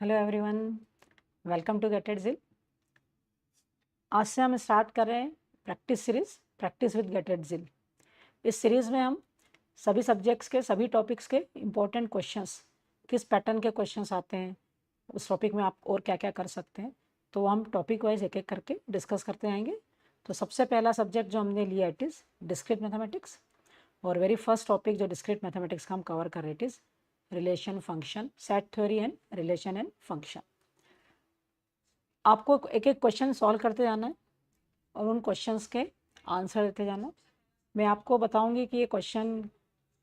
Hello everyone, welcome to get it Jill. आज से हम स्टार्ट कर रहे हैं practice series practice with get it Jill. इस सीरीज़ में हम सभी सब्जेक्ट्स के सभी टॉपिक्स के इम्पोर्टेंट क्वेश्चंस, किस पैटर्न के क्वेश्चंस आते हैं, उस टॉपिक में आप और क्या क्या कर सकते हैं, तो हम टॉपिक वाइज एक एक करके डिस्कस करते आएंगे। तो सबसे पहला सब्जेक्ट जो हमने लिया इट इज़ डिस्क्रीट मैथमेटिक्स, और वेरी फर्स्ट टॉपिक जो डिस्क्रीट मैथमेटिक्स का हम कवर कर रहे it is relation function, set theory and relation and function. आपको एक एक क्वेश्चन सॉल्व करते जाना है और उन क्वेश्चंस के आंसर देते जाना है। मैं आपको बताऊंगी कि ये क्वेश्चन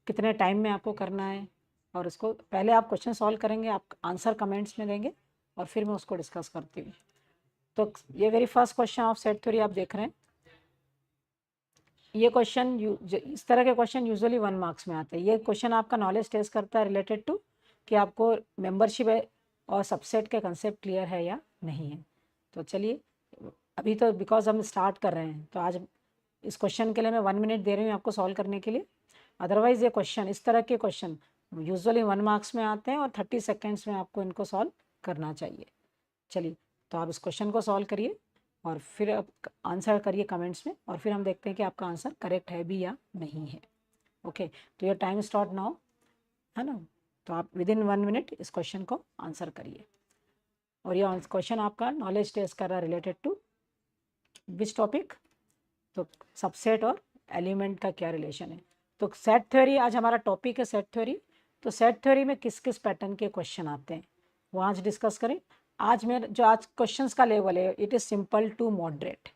कितने टाइम में आपको करना है, और उसको पहले आप क्वेश्चन सॉल्व करेंगे, आप आंसर कमेंट्स में देंगे और फिर मैं उसको डिस्कस करती हूँ। तो ये very first question of set theory आप देख रहे हैं। ये क्वेश्चन इस तरह के क्वेश्चन यूजुअली 1 मार्क्स में आते हैं। ये क्वेश्चन आपका नॉलेज टेस्ट करता है रिलेटेड टू कि आपको मेंबरशिप और सबसेट के कंसेप्ट क्लियर है या नहीं है। तो चलिए, अभी तो बिकॉज हम स्टार्ट कर रहे हैं तो आज इस क्वेश्चन के लिए मैं 1 मिनट दे रही हूँ आपको सॉल्व करने के लिए। अदरवाइज़ ये क्वेश्चन, इस तरह के क्वेश्चन यूजुअली 1 मार्क्स में आते हैं और 30 सेकेंड्स में आपको इनको सॉल्व करना चाहिए। चलिए, तो आप इस क्वेश्चन को सॉल्व करिए और फिर आप आंसर करिए कमेंट्स में, और फिर हम देखते हैं कि आपका आंसर करेक्ट है भी या नहीं है। ओके, तो ये टाइम स्टार्ट नाउ, है ना। तो आप विद इन 1 मिनट इस क्वेश्चन को आंसर करिए। और ये क्वेश्चन आपका नॉलेज टेस्ट कर रहा है रिलेटेड टू विच टॉपिक, तो सबसेट और एलिमेंट का क्या रिलेशन है। तो सेट थ्योरी आज हमारा टॉपिक है, सेट थ्योरी। तो सेट थ्योरी में किस किस पैटर्न के क्वेश्चन आते हैं वो आज डिस्कस करें। आज क्वेश्चंस का लेवल है it is simple to moderate,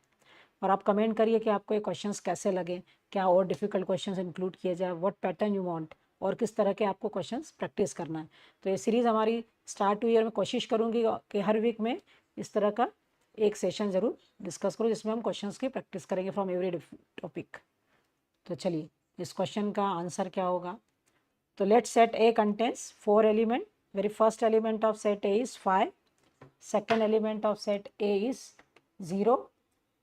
और आप कमेंट करिए कि आपको ये क्वेश्चंस कैसे लगे, क्या और डिफ़िकल्ट क्वेश्चंस इंक्लूड किए जाए, व्हाट पैटर्न यू वांट, और किस तरह के आपको क्वेश्चंस प्रैक्टिस करना है। तो ये सीरीज़ हमारी स्टार्ट टू ईयर में कोशिश करूँगी कि हर वीक में इस तरह का एक सेशन ज़रूर डिस्कस करूँ जिसमें हम क्वेश्चंस की प्रैक्टिस करेंगे फ्रॉम एवरी टॉपिक। तो चलिए, इस क्वेश्चन का आंसर क्या होगा। तो let set A contains 4 element. Very first element of set A is 5, second element of set A is 0,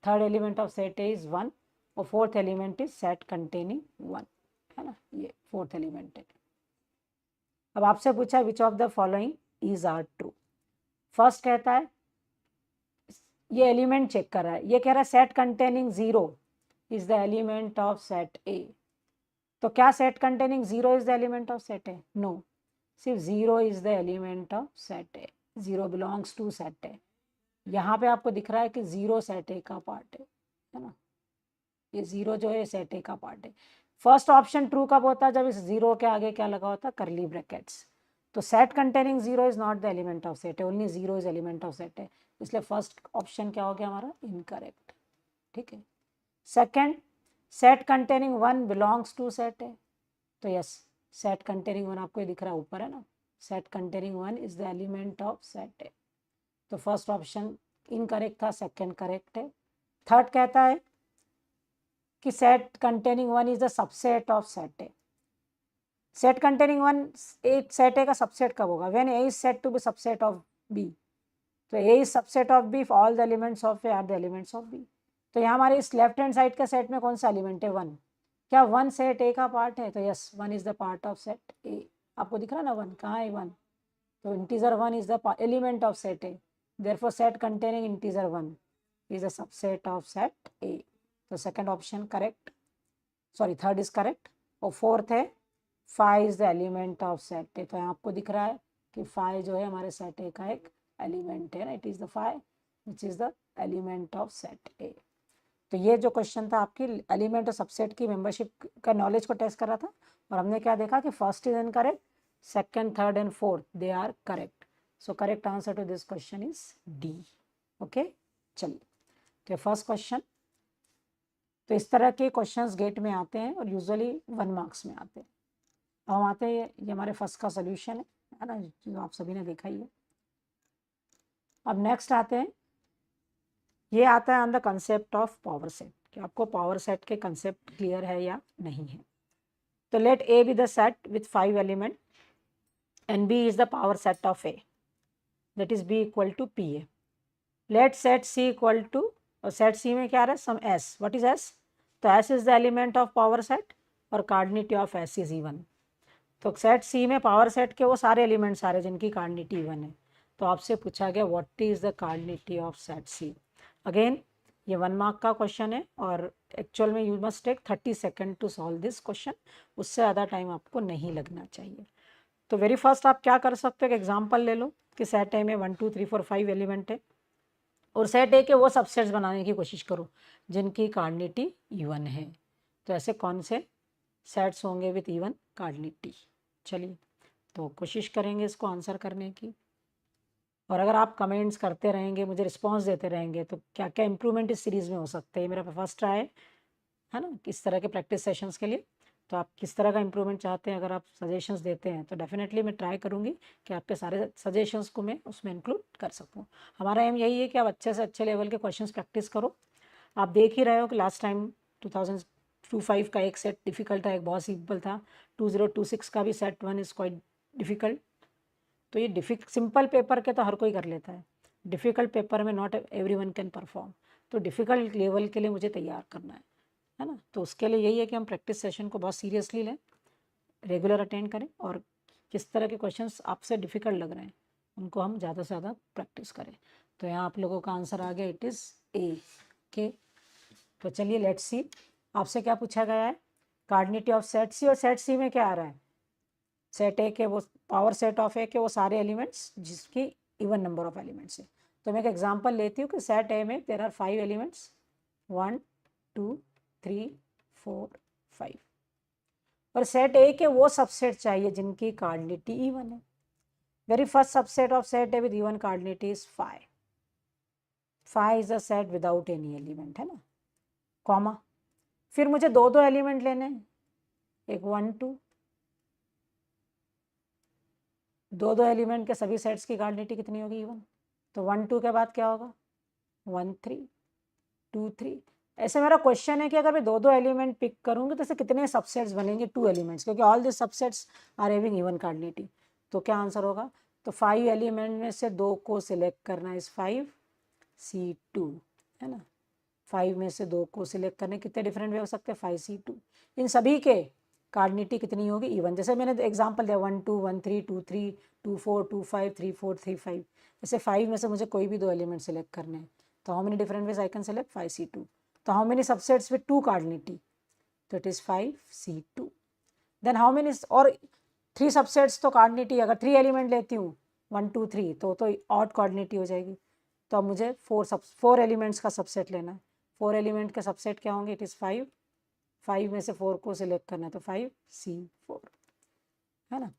third element of set A is 1, और fourth element is set containing 1, है ना। ये fourth element है। अब आपसे पूछा which of the following is are true. First कहता है, ये एलिमेंट चेक कर रहा है, ये कह रहा है set containing 0 is the element of set A. तो क्या set containing 0 is the element of set A? No, सिर्फ 0 is the element of set A. 0 belongs to set A. यहाँ पे आपको दिख रहा है कि 0 सेट ए का पार्ट है ना। ये 0 जो है सेट ए का पार्ट है। फर्स्ट ऑप्शन ट्रू कब होता है? जब इस 0 के आगे क्या लगा होता है? Curly brackets. तो set containing 0 is not the element of set है, only 0 is element of set है, इसलिए फर्स्ट ऑप्शन क्या हो गया हमारा? इनकरेक्ट। ठीक है। Second, set containing 1 belongs to set है, तो यस, सेट कंटेनिंग 1 आपको दिख रहा है ऊपर, है ना। Set containing 1 is the element of set है, तो फर्स्ट ऑप्शन इनकरेक्ट था, सेकंड करेक्ट है। थर्ड कहता है कि set containing 1 is the subset of set A. Set containing 1 एक सेट ए का सबसेट कब होगा? When A is set to be subset of B. तो A is subset of B, all the elements of A are the elements of B. तो यहाँ हमारे इस left hand side के सेट में कौन सा एलिमेंट है? 1। क्या 1 सेट ए का पार्ट है? तो yes, 1 is the part of set ए। आपको दिख रहा है ना 1, कहाँ है 1? तो integer 1 is the element of set A, therefore set containing integer 1 is a subset of set A. तो second option correct, sorry third is correct. और फोर्थ है 5 is the element of set A. तो यहाँ आपको दिख रहा है कि 5 जो है हमारे सेट ए का एक एलिमेंट है ना, it is the 5 which is the element of set A. तो ये जो क्वेश्चन था आपकी एलिमेंट और सबसेट की मेंबरशिप का नॉलेज को टेस्ट कर रहा था, और हमने क्या देखा कि first is incorrect, second, third and fourth they are correct. So correct answer to this question is D. Okay, चलिए, तो फर्स्ट क्वेश्चन। तो इस तरह के क्वेश्चंस गेट में आते हैं और यूजुअली 1 मार्क्स में आते हैं। अब हम आते हैं, ये हमारे फर्स्ट का सोल्यूशन है ना, जो आप सभी ने देखा ही है। अब नेक्स्ट आते हैं, ये आता है on the concept of power set, कि आपको पावर सेट के कंसेप्ट क्लियर है या नहीं है। तो let A be the set with 5 element and B is the power set of A, that is B equal to P A. Let set C equal to, और set C में क्या आ रहा है? Some S. What is S? तो S is the element of power set और कार्डिनिटी of S is even. तो set C में पावर सेट के वो सारे एलिमेंट्स आ रहे हैं जिनकी कार्डिनिटी इवन है। तो आपसे पूछा गया what is the cardinality of set C. Again ये 1 मार्क का क्वेश्चन है और एक्चुअल में you must take 30 second to solve this question, उससे ज़्यादा टाइम आपको नहीं लगना चाहिए। तो वेरी फर्स्ट आप क्या कर सकते हो, एक एग्जाम्पल ले लो कि सेट ए में 1 2 3 4 5 एलिमेंट है और सेट ए के वो सबसेट्स बनाने की कोशिश करो जिनकी कार्डिनिटी इवन है। तो ऐसे कौन से सेट्स होंगे विथ इवन कार्डिनिटी? चलिए तो कोशिश करेंगे इसको आंसर करने की, और अगर आप कमेंट्स करते रहेंगे, मुझे रिस्पांस देते रहेंगे, तो क्या क्या इंप्रूवमेंट इस सीरीज़ में हो सकते हैं। मेरा फर्स्ट ट्राई है ना किस तरह के प्रैक्टिस सेशंस के लिए, तो आप किस तरह का इंप्रूवमेंट चाहते हैं, अगर आप सजेशंस देते हैं तो डेफिनेटली मैं ट्राई करूंगी कि आपके सारे सजेशंस को मैं उसमें इंक्लूड कर सकूं। हमारा एम यही है कि आप अच्छे से अच्छे लेवल के क्वेश्चंस प्रैक्टिस करो। आप देख ही रहे हो कि लास्ट टाइम 2025 का एक सेट डिफ़िकल्ट था, एक बहुत सिंपल था। 2026 का भी सेट 1 इज़ क्वाइट डिफ़िकल्ट। तो ये सिंपल पेपर के तो हर कोई कर लेता है, डिफ़िकल्ट पेपर में नॉट एवरीवन कैन परफॉर्म। तो डिफ़िकल्ट लेवल के लिए मुझे तैयार करना है ना। तो उसके लिए यही है कि हम प्रैक्टिस सेशन को बहुत सीरियसली लें, रेगुलर अटेंड करें, और किस तरह के क्वेश्चंस आपसे डिफ़िकल्ट लग रहे हैं उनको हम ज़्यादा से ज़्यादा प्रैक्टिस करें। तो यहाँ आप लोगों का आंसर आ गया, इट इज़ ए के। तो चलिए लेट्स सी, आपसे क्या पूछा गया है, कार्डिनिटी ऑफ सेट सी, और सेट सी में क्या आ रहा है, सेट ए के वो पावर सेट ऑफ ए के वो सारे एलिमेंट्स जिसकी इवन नंबर ऑफ एलिमेंट्स है। तो मैं एक एग्जांपल लेती हूँ कि सेट ए में देयर आर 5 एलिमेंट्स, 1 2 3 4 5, और सेट ए के वो सबसेट चाहिए जिनकी कार्डिनिटी इवन है। Very first subset of set A with even cardinality is 5। 5 is a set without any element, है ना, कॉमा। फिर मुझे दो दो एलिमेंट लेने हैं, एक 1 2, दो दो एलिमेंट के सभी सेट्स की कार्डिनिटी कितनी होगी, इवन। तो 1 2 के बाद क्या होगा, 1 3 2 3। ऐसे मेरा क्वेश्चन है कि अगर मैं दो दो एलिमेंट पिक करूंगी तो ऐसे कितने सबसेट्स बनेंगे, 2 एलिमेंट्स, क्योंकि all this subsets are having even cardinality. तो क्या आंसर होगा, तो 5 एलिमेंट में से 2 को सिलेक्ट करना इस 5 C2, है ना। 5 में से 2 को सिलेक्ट करने कितने डिफरेंट वे हो सकते हैं, 5 C2। इन सभी के कार्डिनिटी कितनी होगी, इवन। जैसे मैंने एग्जांपल दिया 1 2 1 3 2 3 2 4 2 5 3 4 3 5। जैसे 5 में से मुझे कोई भी 2 एलिमेंट सेलेक्ट करने हैं, तो how many different ways I can select, 5 C2। तो how many subsets with 2 cardinality, तो it is 5 C2। Then how many, और 3 सबसेट्स तो कार्डिनिटी, अगर 3 एलिमेंट लेती हूँ 1 2 3 तो ऑड कार्डिनिटी हो जाएगी। तो अब मुझे 4 एलिमेंट्स का सबसेट लेना है। 4 एलिमेंट के सबसेट क्या होंगे, इट इज़ 5। 5 में से 4 को सिलेक्ट करना है, तो 5 C4, है ना।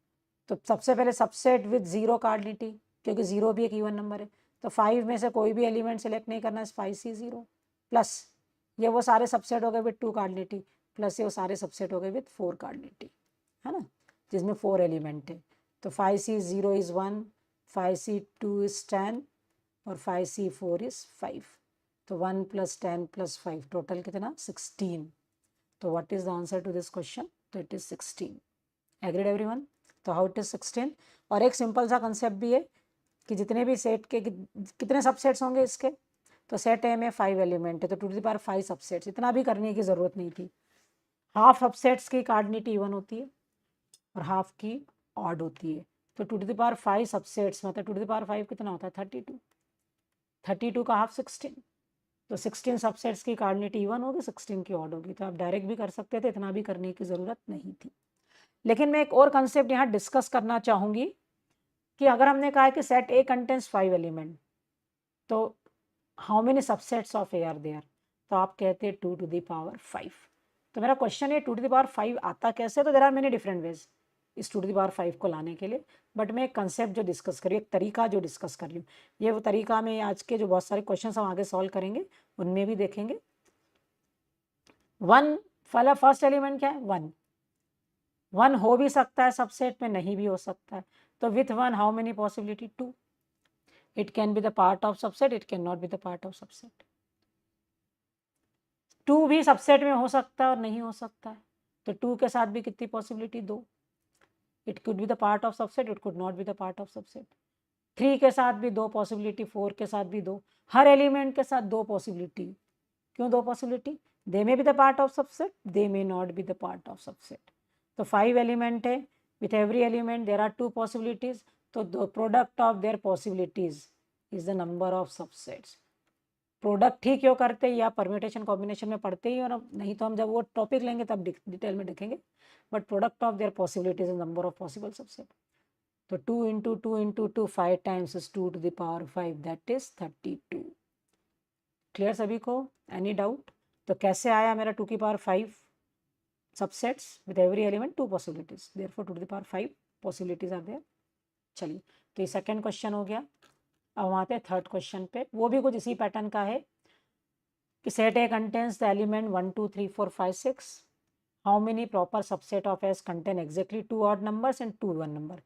तो सबसे पहले सबसेट विद 0 कार्डिनिटी, क्योंकि 0 भी एक इवन नंबर है। तो 5 में से कोई भी एलिमेंट सेलेक्ट नहीं करना है, 5 C0 प्लस ये वो सारे सबसेट हो गए विद 2 कार्डिनिटी, प्लस ये वो सारे सबसेट हो गए विद 4 कार्डिनिटी, है ना, जिसमें 4 एलिमेंट है। तो 5C0 इज़ 1, 5C2 इज़ 10 और 5C4 इज़ 5। तो 1 + 10 + 5 टोटल कितना, 16। तो what is the answer to this question, तो इट इज 16। Agreed everyone. तो हाउ इट इज 16। और एक सिंपल सा कंसेप्ट भी है कि जितने भी सेट के कितने सबसेट्स होंगे इसके, तो सेट ए में 5 एलिमेंट है, तो टू द पावर 5 सबसेट्स, इतना भी करने की ज़रूरत नहीं थी। हाफ सबसेट्स की कार्डिनिटी इवन होती है और हाफ की ऑड होती है। तो टू द पावर 5 सबसेट्स मतलब टू द पावर 5 कितना होता है, 32। 32 का हाफ 16, तो 16 सबसेट्स की कार्डिनिटी इवन होगी, 16 की ऑड होगी। तो आप डायरेक्ट भी कर सकते थे, इतना भी करने की ज़रूरत नहीं थी। लेकिन मैं एक और कंसेप्ट यहाँ डिस्कस करना चाहूँगी कि अगर हमने कहा है कि सेट ए कंटेंस 5 एलिमेंट, तो how many subsets of A are there, तो आप कहते हैं 2 to the power 5। तो मेरा क्वेश्चन है 2 to the power 5 आता कैसे, तो there are many different ways is 2 to the power 5 को लाने के लिए। बट मैं एक कंसेप्ट जो डिस्कस कर रही हूँ, एक तरीका जो डिस्कस कर रही हूँ, ये वो तरीका में आज के जो बहुत सारे क्वेश्चन हम आगे सॉल्व करेंगे उनमें भी देखेंगे। 1 फर्स्ट एलिमेंट क्या है, 1। 1 हो भी सकता है सबसेट में, नहीं भी हो सकता है। तो with 1 how many possibility, 2। It can be the part of subset, it can not be the part of subset. 2 भी सबसेट में हो सकता है और नहीं हो सकता है, तो 2 के साथ भी कितनी possibility, 2। It could be the part of subset, it could not be the part of subset. 3 के साथ भी 2 पॉसिबिलिटी, 4 के साथ भी 2, हर एलिमेंट के साथ 2 पॉसिबिलिटी। क्यों 2 possibility, they may be the part of subset, they may not be the part of subset. तो 5 एलिमेंट है, with every element there are 2 possibilities, तो the product of their possibilities is the number of subsets. Product ही क्यों करते हैं या permutation combination में पढ़ते ही, और नहीं तो हम जब वो टॉपिक लेंगे तब डिटेल में देखेंगे, but product of their possibilities is number of possible subset. तो 2 into 2 into 2 5 times is 2 to the power 5, that is 32। Clear सभी को? Any doubt? तो कैसे आया मेरा 2 की power 5 subsets with every element 2 possibilities, therefore 2 to the power 5 possibilities are there. चलिए, तो ये सेकंड क्वेश्चन हो गया। अब हम आते हैं थर्ड क्वेश्चन पे, वो भी कुछ इसी पैटर्न का है कि set A contains the element 1 2 3 4 5 6, how many proper subset of S contain exactly 2 odd numbers and 2 even number.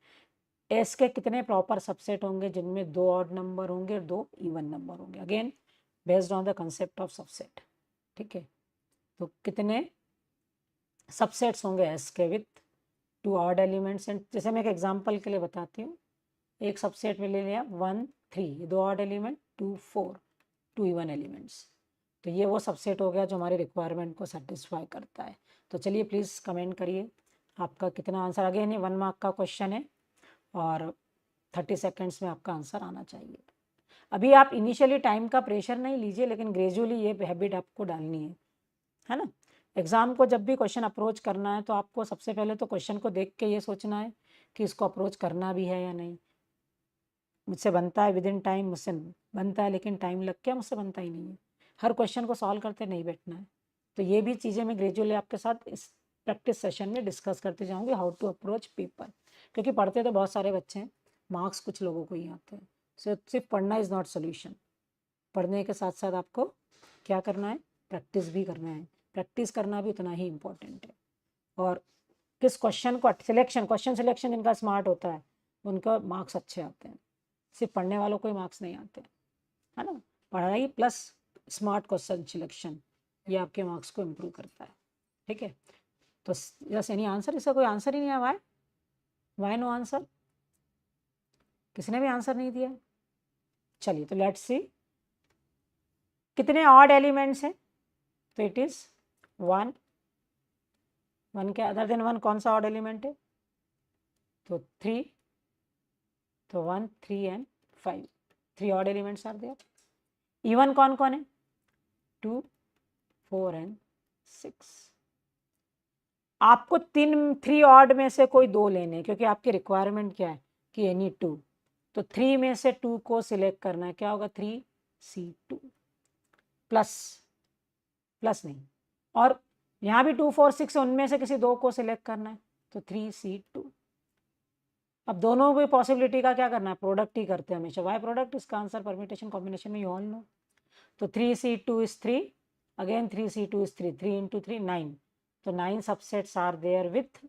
S के कितने प्रॉपर सबसेट होंगे जिनमें 2 ऑड नंबर होंगे और 2 इवन नंबर होंगे, again based on the concept of subset. ठीक है, तो कितने सबसेट्स होंगे एस के विथ 2 ऑड एलिमेंट्स एंड, जैसे मैं एक एग्जांपल के लिए बताती हूँ, एक सबसेट में ले लिया 1 3, 2 ऑड एलिमेंट, 2 4, 2 इवन एलिमेंट्स। तो ये वो सबसेट हो गया जो हमारी रिक्वायरमेंट को सेटिस्फाई करता है। तो चलिए प्लीज़ कमेंट करिए आपका कितना आंसर। अगेन ये 1 मार्क का क्वेश्चन है और 30 सेकेंड्स में आपका आंसर आना चाहिए। अभी आप इनिशियली टाइम का प्रेशर नहीं लीजिए, लेकिन ग्रेजुअली ये हैबिट आपको डालनी है ना। एग्ज़ाम को जब भी क्वेश्चन अप्रोच करना है तो आपको सबसे पहले तो क्वेश्चन को देख के ये सोचना है कि इसको अप्रोच करना भी है या नहीं। मुझसे बनता है विद इन टाइम, मुझसे बनता है लेकिन टाइम लग के, मुझसे बनता ही नहीं है। हर क्वेश्चन को सॉल्व करते नहीं बैठना है। तो ये भी चीज़ें मैं ग्रेजुअली आपके साथ इस प्रैक्टिस सेशन में डिस्कस करते जाऊँगी, हाउ टू अप्रोच पेपर। क्योंकि पढ़ते तो बहुत सारे बच्चे हैं, मार्क्स कुछ लोगों को ही आते हैं। सिर्फ पढ़ना इज़ नॉट सोल्यूशन। पढ़ने के साथ साथ आपको क्या करना है, प्रैक्टिस भी करना है। प्रैक्टिस करना भी उतना ही इम्पोर्टेंट है। और किस क्वेश्चन को क्वेश्चन सिलेक्शन जिनका स्मार्ट होता है उनका मार्क्स अच्छे आते हैं, सिर्फ पढ़ने वालों को ही मार्क्स नहीं आते, है ना। पढ़ाई प्लस स्मार्ट क्वेश्चन सिलेक्शन, ये आपके मार्क्स को इम्प्रूव करता है। ठीक है, तो यस एनी आंसर? इसका कोई आंसर ही नहीं है। Why no answer? किसी ने भी आंसर नहीं दिया। चलिए, तो लेट्स सी कितने ऑड एलिमेंट्स हैं। तो इट इज 1 के अदर देन 1 कौन सा ऑड एलिमेंट है? तो 3, तो 1 3 and 5, 3 odd elements are there. Even कौन कौन है? 2 4 एंड 6। आपको 3 ऑड में से कोई 2 लेने, क्योंकि आपकी रिक्वायरमेंट क्या है कि एनी 2। तो 3 में से 2 को सिलेक्ट करना है। क्या होगा? 3C2 प्लस नहीं, और यहाँ भी 2 4 6 उनमें से किसी 2 को सिलेक्ट करना है, तो 3C2। अब दोनों भी पॉसिबिलिटी का क्या करना है? प्रोडक्ट ही करते हैं हमेशा। Why product? इसका आंसर परम्यूटेशन कॉम्बिनेशन में यू ऑल नो। तो 3C2 is 3, again 3C2 is 3, 3 into 3 9। तो 9 subsets are there with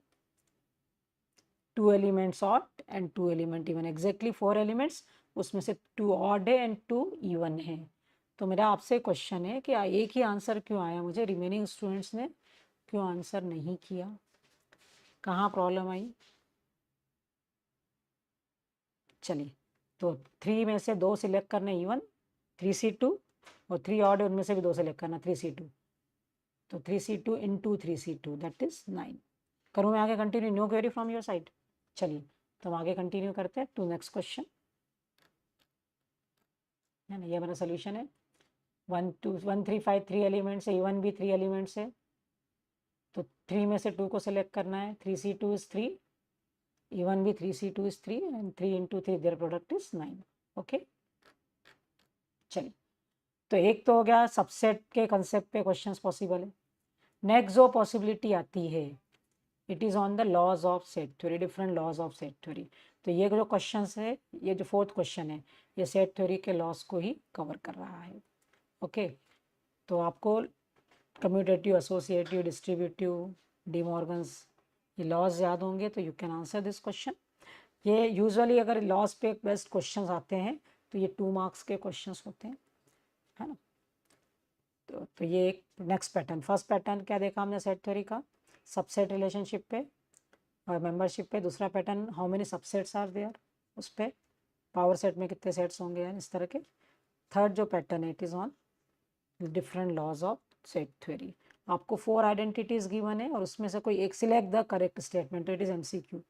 2 elements odd and 2 element even, exactly 4 elements, उसमें से 2 ऑड है एंड 2 इवन है। तो मेरा आपसे क्वेश्चन है कि एक ही आंसर क्यों आया मुझे, रिमेनिंग स्टूडेंट्स ने क्यों आंसर नहीं किया? कहाँ प्रॉब्लम आई? चलिए, तो 3 में से 2 सिलेक्ट करना इवन 3C2, और 3 ऑड उनमें से भी 2 सिलेक्ट करना 3C2। तो 3C2 into 3C2 that is 9। करूँ मैं आगे continue? No query from your side? चलिए, तो हम आगे कंटिन्यू करते हैं टू नेक्स्ट क्वेश्चन, है ना। ये हमारा सोल्यूशन है। 1 2 1 3 5 3 एलिमेंट्स है, इवन भी 3 एलिमेंट्स है। तो 3 में से 2 को सिलेक्ट करना है। 3C2 इज 3, इवन भी 3C2 is 3 and 3 into 3 their product is 9। Okay, चलिए, तो एक तो हो गया सबसेट के कंसेप्ट पे क्वेश्चंस पॉसिबल है। नेक्स्ट जो पॉसिबिलिटी आती है, it is on the laws of set theory, different laws of set theory. तो ये जो क्वेश्चन है, ये जो फोर्थ क्वेश्चन है, ये सेट थ्योरी के लॉज को ही कवर कर रहा है। ओके, तो आपको कम्यूटेटिव, एसोसिएटिव, डिस्ट्रीब्यूटिव, डिमॉर्गन्स, ये लॉज याद होंगे तो you can answer this question. ये यूजुअली अगर लॉज पे बेस्ट क्वेश्चन आते हैं तो ये 2 मार्क्स के क्वेश्चन होते हैं, है ना। तो ये एक नेक्स्ट पैटर्न, फर्स्ट पैटर्न क्या देखा हमने सेट थ्योरी का, सबसेट रिलेशनशिप पे और मेंबरशिप पे। दूसरा pattern how many subsets are there, उस पे पावर सेट में कितने सेट्स होंगे यार, इस तरह के। थर्ड जो पैटर्न है, it is on different laws of set theory. आपको 4 आइडेंटिटीज गिवन है और उसमें से कोई एक select the correct statement, it is MCQ।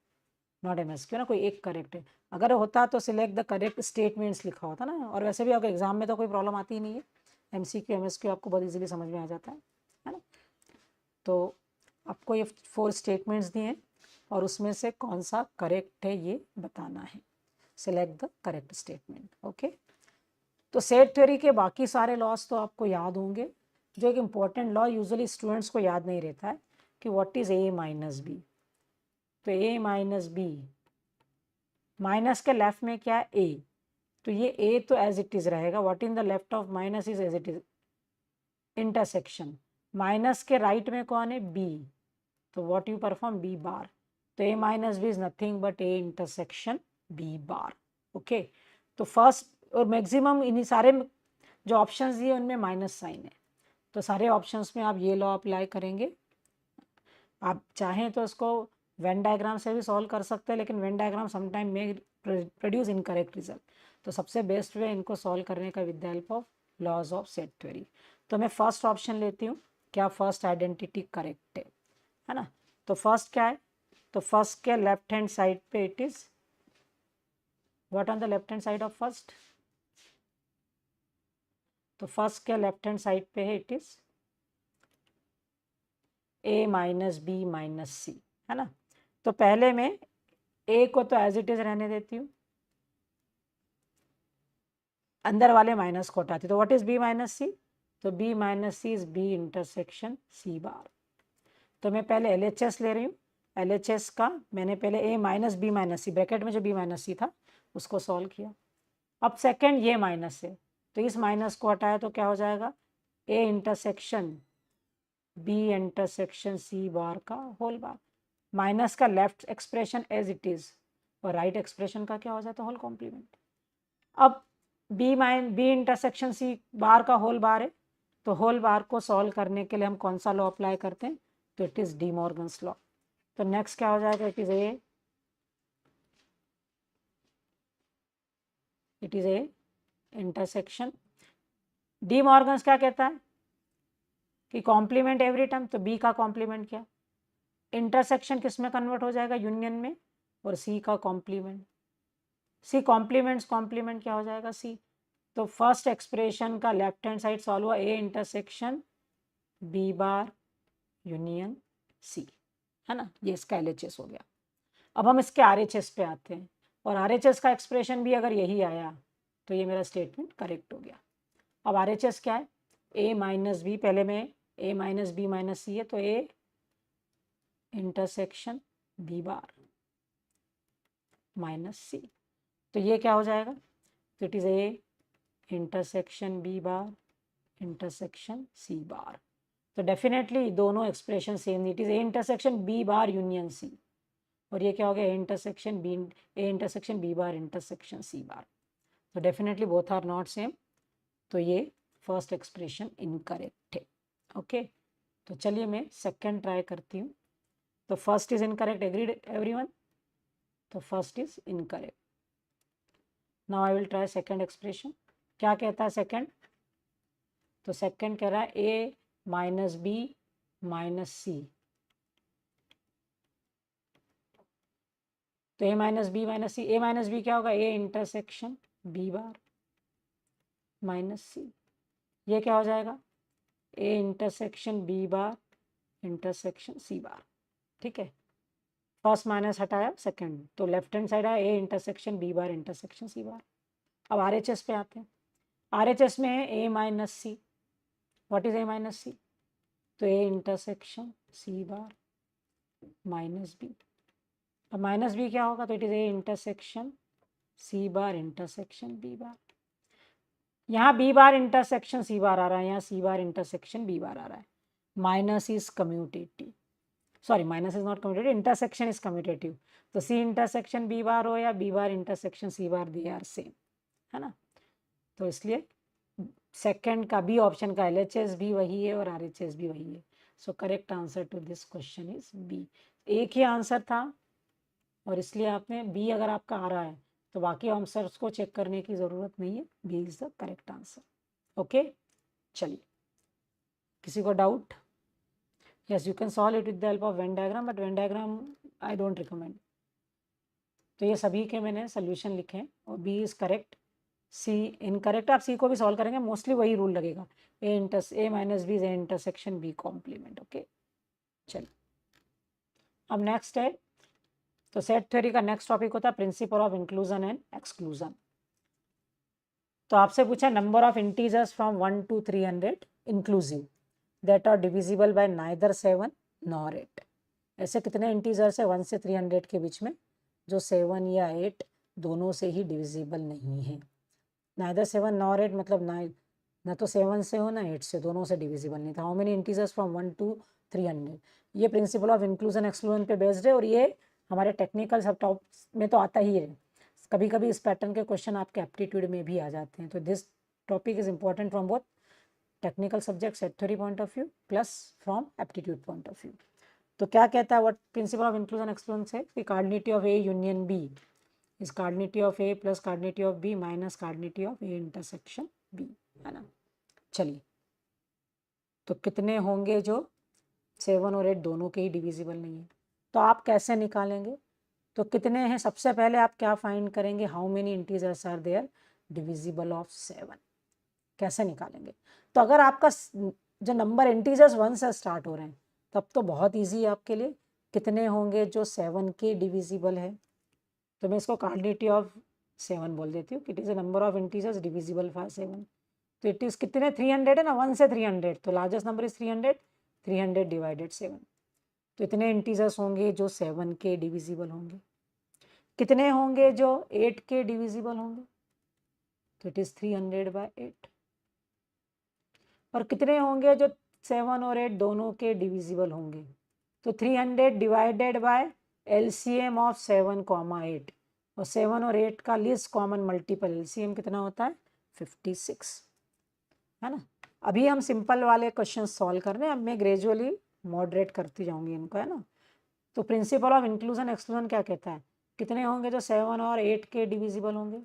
Not MSQ ना, कोई एक करेक्ट है। अगर होता तो सिलेक्ट द करेक्ट स्टेटमेंट्स लिखा होता ना, और वैसे भी आपके एग्जाम में तो कोई प्रॉब्लम आती ही नहीं है, MCQ MSQ आपको बहुत इजीली समझ में आ जाता है ना। तो आपको ये 4 स्टेटमेंट्स दिए हैं और उसमें से कौन सा करेक्ट है ये बताना है, select the correct statement. Okay, तो सेट थ्योरी के बाकी सारे लॉस तो आपको याद होंगे। जो एक इम्पॉर्टेंट लॉ यूजुअली स्टूडेंट्स को याद नहीं रहता है कि what is A minus B. तो A माइनस बी, माइनस के लेफ्ट में क्या है A, तो ये A तो एज इट इज रहेगा, what in the left of minus is as it is, intersection. Minus के राइट में कौन है B, तो what you perform B bar. तो A minus B is nothing but A intersection B bar. Okay, तो first और maximum इन्हीं सारे जो ऑप्शंस दिए उनमें माइनस साइन है, तो सारे ऑप्शंस में आप ये लॉ अप्लाई करेंगे। आप चाहें तो इसको वेन डायग्राम से भी सॉल्व कर सकते हैं, लेकिन वेन डायग्राम समटाइम में प्रोड्यूस इनकरेक्ट रिजल्ट, तो सबसे बेस्ट वे इनको सॉल्व करने का with the help of laws of set theory. तो मैं फर्स्ट ऑप्शन लेती हूँ, क्या फर्स्ट आइडेंटिटी करेक्ट है ना। तो फर्स्ट क्या है, तो फर्स्ट के लेफ्ट हैंड साइड पे it is what on the left hand side of first, तो फर्स्ट के लेफ्ट हैंड साइड पे है it is A minus B minus C, है ना। तो पहले में A को तो एज इट इज रहने देती हूँ, अंदर वाले माइनस को हटाती, तो what is B minus C, तो B minus C is B intersection C bar. तो मैं पहले LHS ले रही हूँ, LHS का मैंने पहले A minus B minus C, bracket में जो B माइनस सी था उसको सॉल्व किया। अब सेकेंड ये माइनस है, तो इस माइनस को हटाया तो क्या हो जाएगा, A intersection B intersection C bar का होल बार। माइनस का left expression as it is और राइट एक्सप्रेशन का क्या हो जाता है, होल कॉम्प्लीमेंट। अब B इंटरसेक्शन C बार का होल बार है, तो होल बार को सॉल्व करने के लिए हम कौन सा लॉ अप्लाई करते हैं, तो it is D Morgan's law. तो नेक्स्ट क्या हो जाएगा, it is A intersection. D Morgan's क्या कहता है कि कॉम्प्लीमेंट एवरी टर्म, तो बी का कॉम्प्लीमेंट क्या, इंटरसेक्शन किस में कन्वर्ट हो जाएगा, यूनियन में, और सी का कॉम्प्लीमेंट, सी कॉम्प्लीमेंट क्या हो जाएगा सी। तो फर्स्ट एक्सप्रेशन का लेफ्ट हैंड साइड सॉल्व हुआ, A intersection B bar union C, है ना, ये इसका LHS हो गया। अब हम इसके RHS पे आते हैं, और RHS का एक्सप्रेशन भी अगर यही आया तो ये मेरा स्टेटमेंट करेक्ट हो गया। अब RHS क्या है, A माइनस बी, पहले में A minus B minus C है, तो A intersection B bar minus C, तो ये क्या हो जाएगा, तो it is A intersection B bar intersection C bar. तो डेफिनेटली दोनों expression same, it is A intersection B bar union C, और ये क्या हो गया, A intersection B bar intersection C bar. तो definitely both are not same, तो ये फर्स्ट एक्सप्रेशन इनकरेक्ट है। ओके, तो चलिए मैं सेकंड ट्राई करती हूँ। तो first is incorrect, agreed everyone, तो first is incorrect. Now I will try second expression. क्या कहता है सेकंड, तो सेकंड कह रहा है A minus B minus C, तो A minus B minus C, A minus B क्या होगा, A intersection B bar minus C, ये क्या हो जाएगा, A intersection B bar intersection C bar. ठीक है, फर्स्ट माइनस हटाया सेकंड, तो लेफ्ट हैंड साइड आया A intersection B bar intersection C bar. अब RHS पे आते हैं, RHS में है A minus C, what is A minus C, तो A intersection C bar minus B. अब माइनस बी क्या होगा, तो it is A intersection C bar intersection B bar. यहाँ B bar intersection C bar आ रहा है, यहाँ C bar intersection B bar आ रहा है। Minus is commutative, sorry minus is not commutative, intersection is commutative, तो C इंटरसेक्शन B बार हो या B bar intersection C bar, they are same, है ना। तो इसलिए सेकंड का बी ऑप्शन का LHS भी वही है और RHS भी वही है। So correct answer to this question is B. एक ही आंसर था, और इसलिए आपने बी अगर आपका आ रहा है तो बाकी आंसर्स को चेक करने की ज़रूरत नहीं है, B is the correct answer. Okay, चलिए, किसी को doubt? Yes, you can solve it with the help of Venn diagram, but Venn diagram I don't recommend. तो ये सभी के मैंने सोल्यूशन लिखे हैं और B is correct, C incorrect. आप सी को भी सॉल्व करेंगे, मोस्टली वही रूल लगेगा, A minus B is A intersection B complement. Okay, चलिए अब नेक्स्ट है, तो सेट थ्योरी का नेक्स्ट टॉपिक होता है principle of inclusion and exclusion. तो आपसे पूछा number of integers from 1 to 300 inclusive that are divisible by neither 7 nor 8। ऐसे कितने इंटीजर्स है 1 से 300 के बीच में जो 7 या 8 दोनों से ही डिविजिबल नहीं है। नाइदर 7 नॉर 8 मतलब ना तो 7 से हो ना 8 से, दोनों से डिविजिबल नहीं था। How many integers from 1 to 300। ये प्रिंसिपल ऑफ इंक्लूजन एक्सक्लूजन पे बेस्ड है और ये हमारे टेक्निकल सब टॉप में तो आता ही है। कभी कभी इस पैटर्न के क्वेश्चन आपके एप्टीट्यूड में भी आ जाते हैं। तो this topic is important from both technical subject set theory point of view plus from aptitude point of view. तो क्या कहता है what principle of inclusion exclusion से कि cardinality of A union B is cardinality of A plus cardinality of B minus cardinality of A intersection B, है ना। चलिए, तो कितने होंगे जो 7 और 8 दोनों के ही डिविजिबल नहीं है, तो आप कैसे निकालेंगे। तो कितने हैं, सबसे पहले आप क्या फाइंड करेंगे, how many integers are there divisible of 7, कैसे निकालेंगे। तो अगर आपका जो नंबर इंटीजर्स 1 से स्टार्ट हो रहे हैं तब तो बहुत इजी है आपके लिए। कितने होंगे जो 7 के डिविजिबल है, तो मैं इसको कार्डिनिटी ऑफ 7 बोल देती हूँ। It is a number of integers divisible for 7। तो इट इज़ कितने 300 है ना, 1 से 300, तो लार्जेस्ट नंबर इज 300, 300 डिवाइडेड 7। तो इतने इंटीजर्स होंगे जो 7 के डिविजिबल होंगे। कितने होंगे जो 8 के डिविजिबल होंगे, तो इट इज़ 300/8। और कितने होंगे जो 7 और 8 दोनों के डिविजिबल होंगे, तो 300 डिवाइडेड बाय LCM ऑफ 7, 8। और 7 और 8 का लीस्ट कॉमन मल्टीपल LCM कितना होता है 56, है ना। अभी हम सिंपल वाले क्वेश्चन सॉल्व कर रहे हैं, अब मैं ग्रेजुअली मॉडरेट करती जाऊंगी इनको, है ना। तो प्रिंसिपल ऑफ इंक्लूजन एक्सक्लूजन क्या कहता है, कितने होंगे जो 7 और 8 के डिविजिबल होंगे,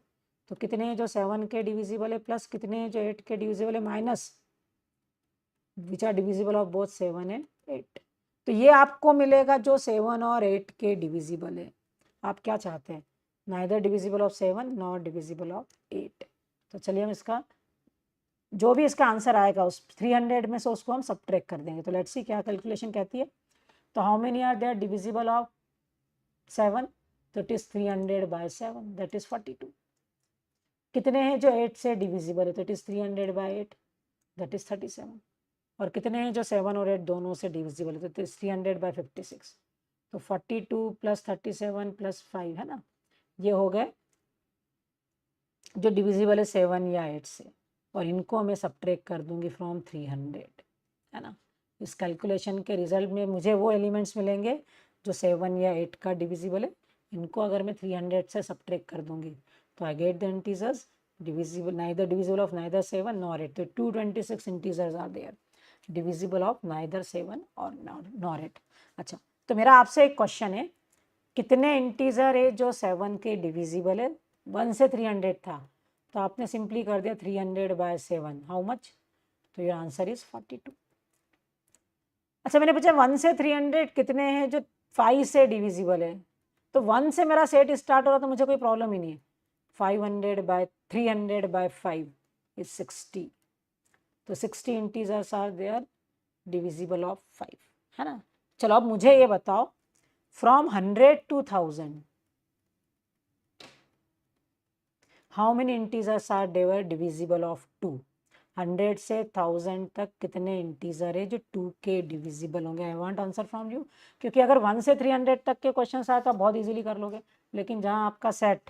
तो कितने जो 7 के डिविजिबल है प्लस कितने जो 8 के डिविजिबल है minus which are divisible of both 7 and 8। तो ये आपको मिलेगा जो 7 और 8 के डिविजिबल है। आप क्या चाहते हैं, neither divisible of 7 not divisible of 8। तो चलिए हम इसका जो भी इसका आंसर आएगा उस 300 में से उसको हम सब्ट्रैक्ट कर देंगे। तो लेट्स सी क्या कैलकुलेशन कहती है। तो how many are there divisible of 7, तो इट इज 300/7 दैट इज 42। कितने हैं जो 8 से डिविजिबल है, तो इट इज 300/8 दैट इज 37। और कितने हैं जो 7 और 8 दोनों से डिविजिबल है, तो इट इज 300/56। तो 42 प्लस 37 प्लस 5, है ना, ये हो गए जो डिविजिबल है 7 या 8 से। और इनको मैं सब्ट्रैक्ट कर दूंगी फ्रॉम 300, है ना। इस कैलकुलेशन के रिजल्ट में मुझे वो एलिमेंट्स मिलेंगे जो 7 या 8 का डिविजिबल है। इनको अगर मैं 300 से सब्ट्रैक्ट कर दूंगी तो I get the integers divisible neither divisible of neither 7 nor 8। तो 226 integers are there divisible of neither 7 और नॉर 8। अच्छा, तो मेरा आपसे एक क्वेश्चन है, कितने इंटीजर है जो 7 के डिविजिबल है। 1 से 300 था, तो आपने सिंपली कर दिया 300/7, हाउ मच, तो योर आंसर इज 42। अच्छा, मैंने पूछा 1 से 300 कितने हैं जो 5 से डिविजिबल है, तो 1 से मेरा सेट स्टार्ट हो रहा तो मुझे कोई प्रॉब्लम ही नहीं है। 300/5 इज 60। तो 60 integers are there divisible of 5, है ना। चलो अब मुझे ये बताओ from 100 to 1000 how many integers are there divisible of 2। 100 से 1000 तक कितने इंटीजर है जो 2 के डिविजिबल होंगे। I want answer from you, क्योंकि अगर 1 से 300 तक के क्वेश्चन आए तो आप बहुत इजीली कर लोगे, लेकिन जहां आपका सेट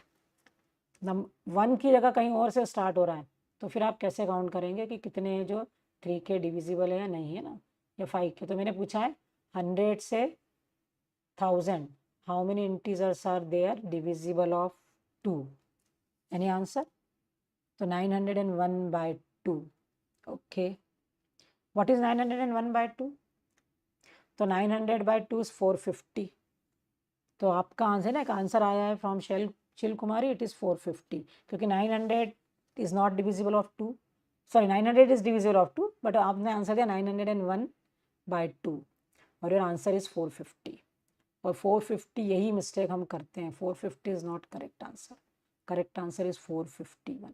1 की जगह कहीं और से स्टार्ट हो रहा है तो फिर आप कैसे काउंट करेंगे कि कितने हैं जो 3 के डिविजिबल है या नहीं, है ना, या 5 के। तो मैंने पूछा है 100 से 1000 how many integers are there divisible of 2। Any answer, तो 901/2। ओके, व्हाट इज 901/2, तो 900/2 इज 450। तो आपका आंसर ना, एक आंसर आया है फ्रॉम शिल कुमारी, इट इज 450, क्योंकि 900 is not divisible of 2, sorry 900 is divisible of 2, but आपने आंसर दिया 901/2 और योर आंसर इज 450। और 450, यही मिस्टेक हम करते हैं। 450 is not correct answer, correct answer is 451।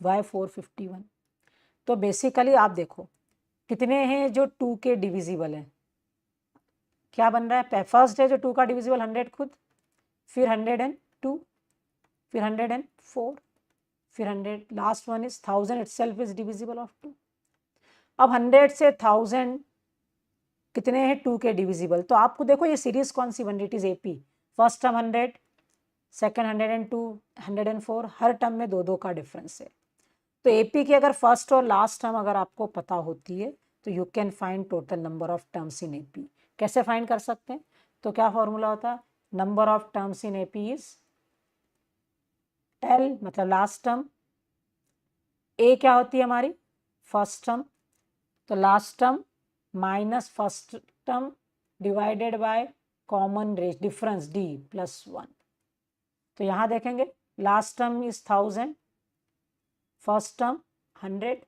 Why 451? तो बेसिकली आप देखो कितने हैं जो 2 के डिविजिबल हैं, क्या बन रहा है? फर्स्ट है जो 2 का डिविजिबल 100 खुद, फिर 102, फिर 104, फिर 100, last one is 1000 itself is divisible of 2। अब 100 से 1000 कितने हैं 2 के डिविजिबल? तो आपको देखो ये सीरीज कौन सी बन रही? It is AP. First term 100, second 102, 104, her term में 2-2 का डिफरेंस है। तो एपी की अगर फर्स्ट और लास्ट टर्म अगर आपको पता होती है तो you can find total number of terms in AP. कैसे फाइंड कर सकते हैं? तो क्या फॉर्मूला होता है? Number of terms in AP is L, मतलब लास्ट टर्म, ए क्या होती है हमारी? फर्स्ट टर्म, तो last term minus first term divided by common रेश डिफरेंस डी प्लस 1। तो यहाँ देखेंगे last term is 1000, first term 100,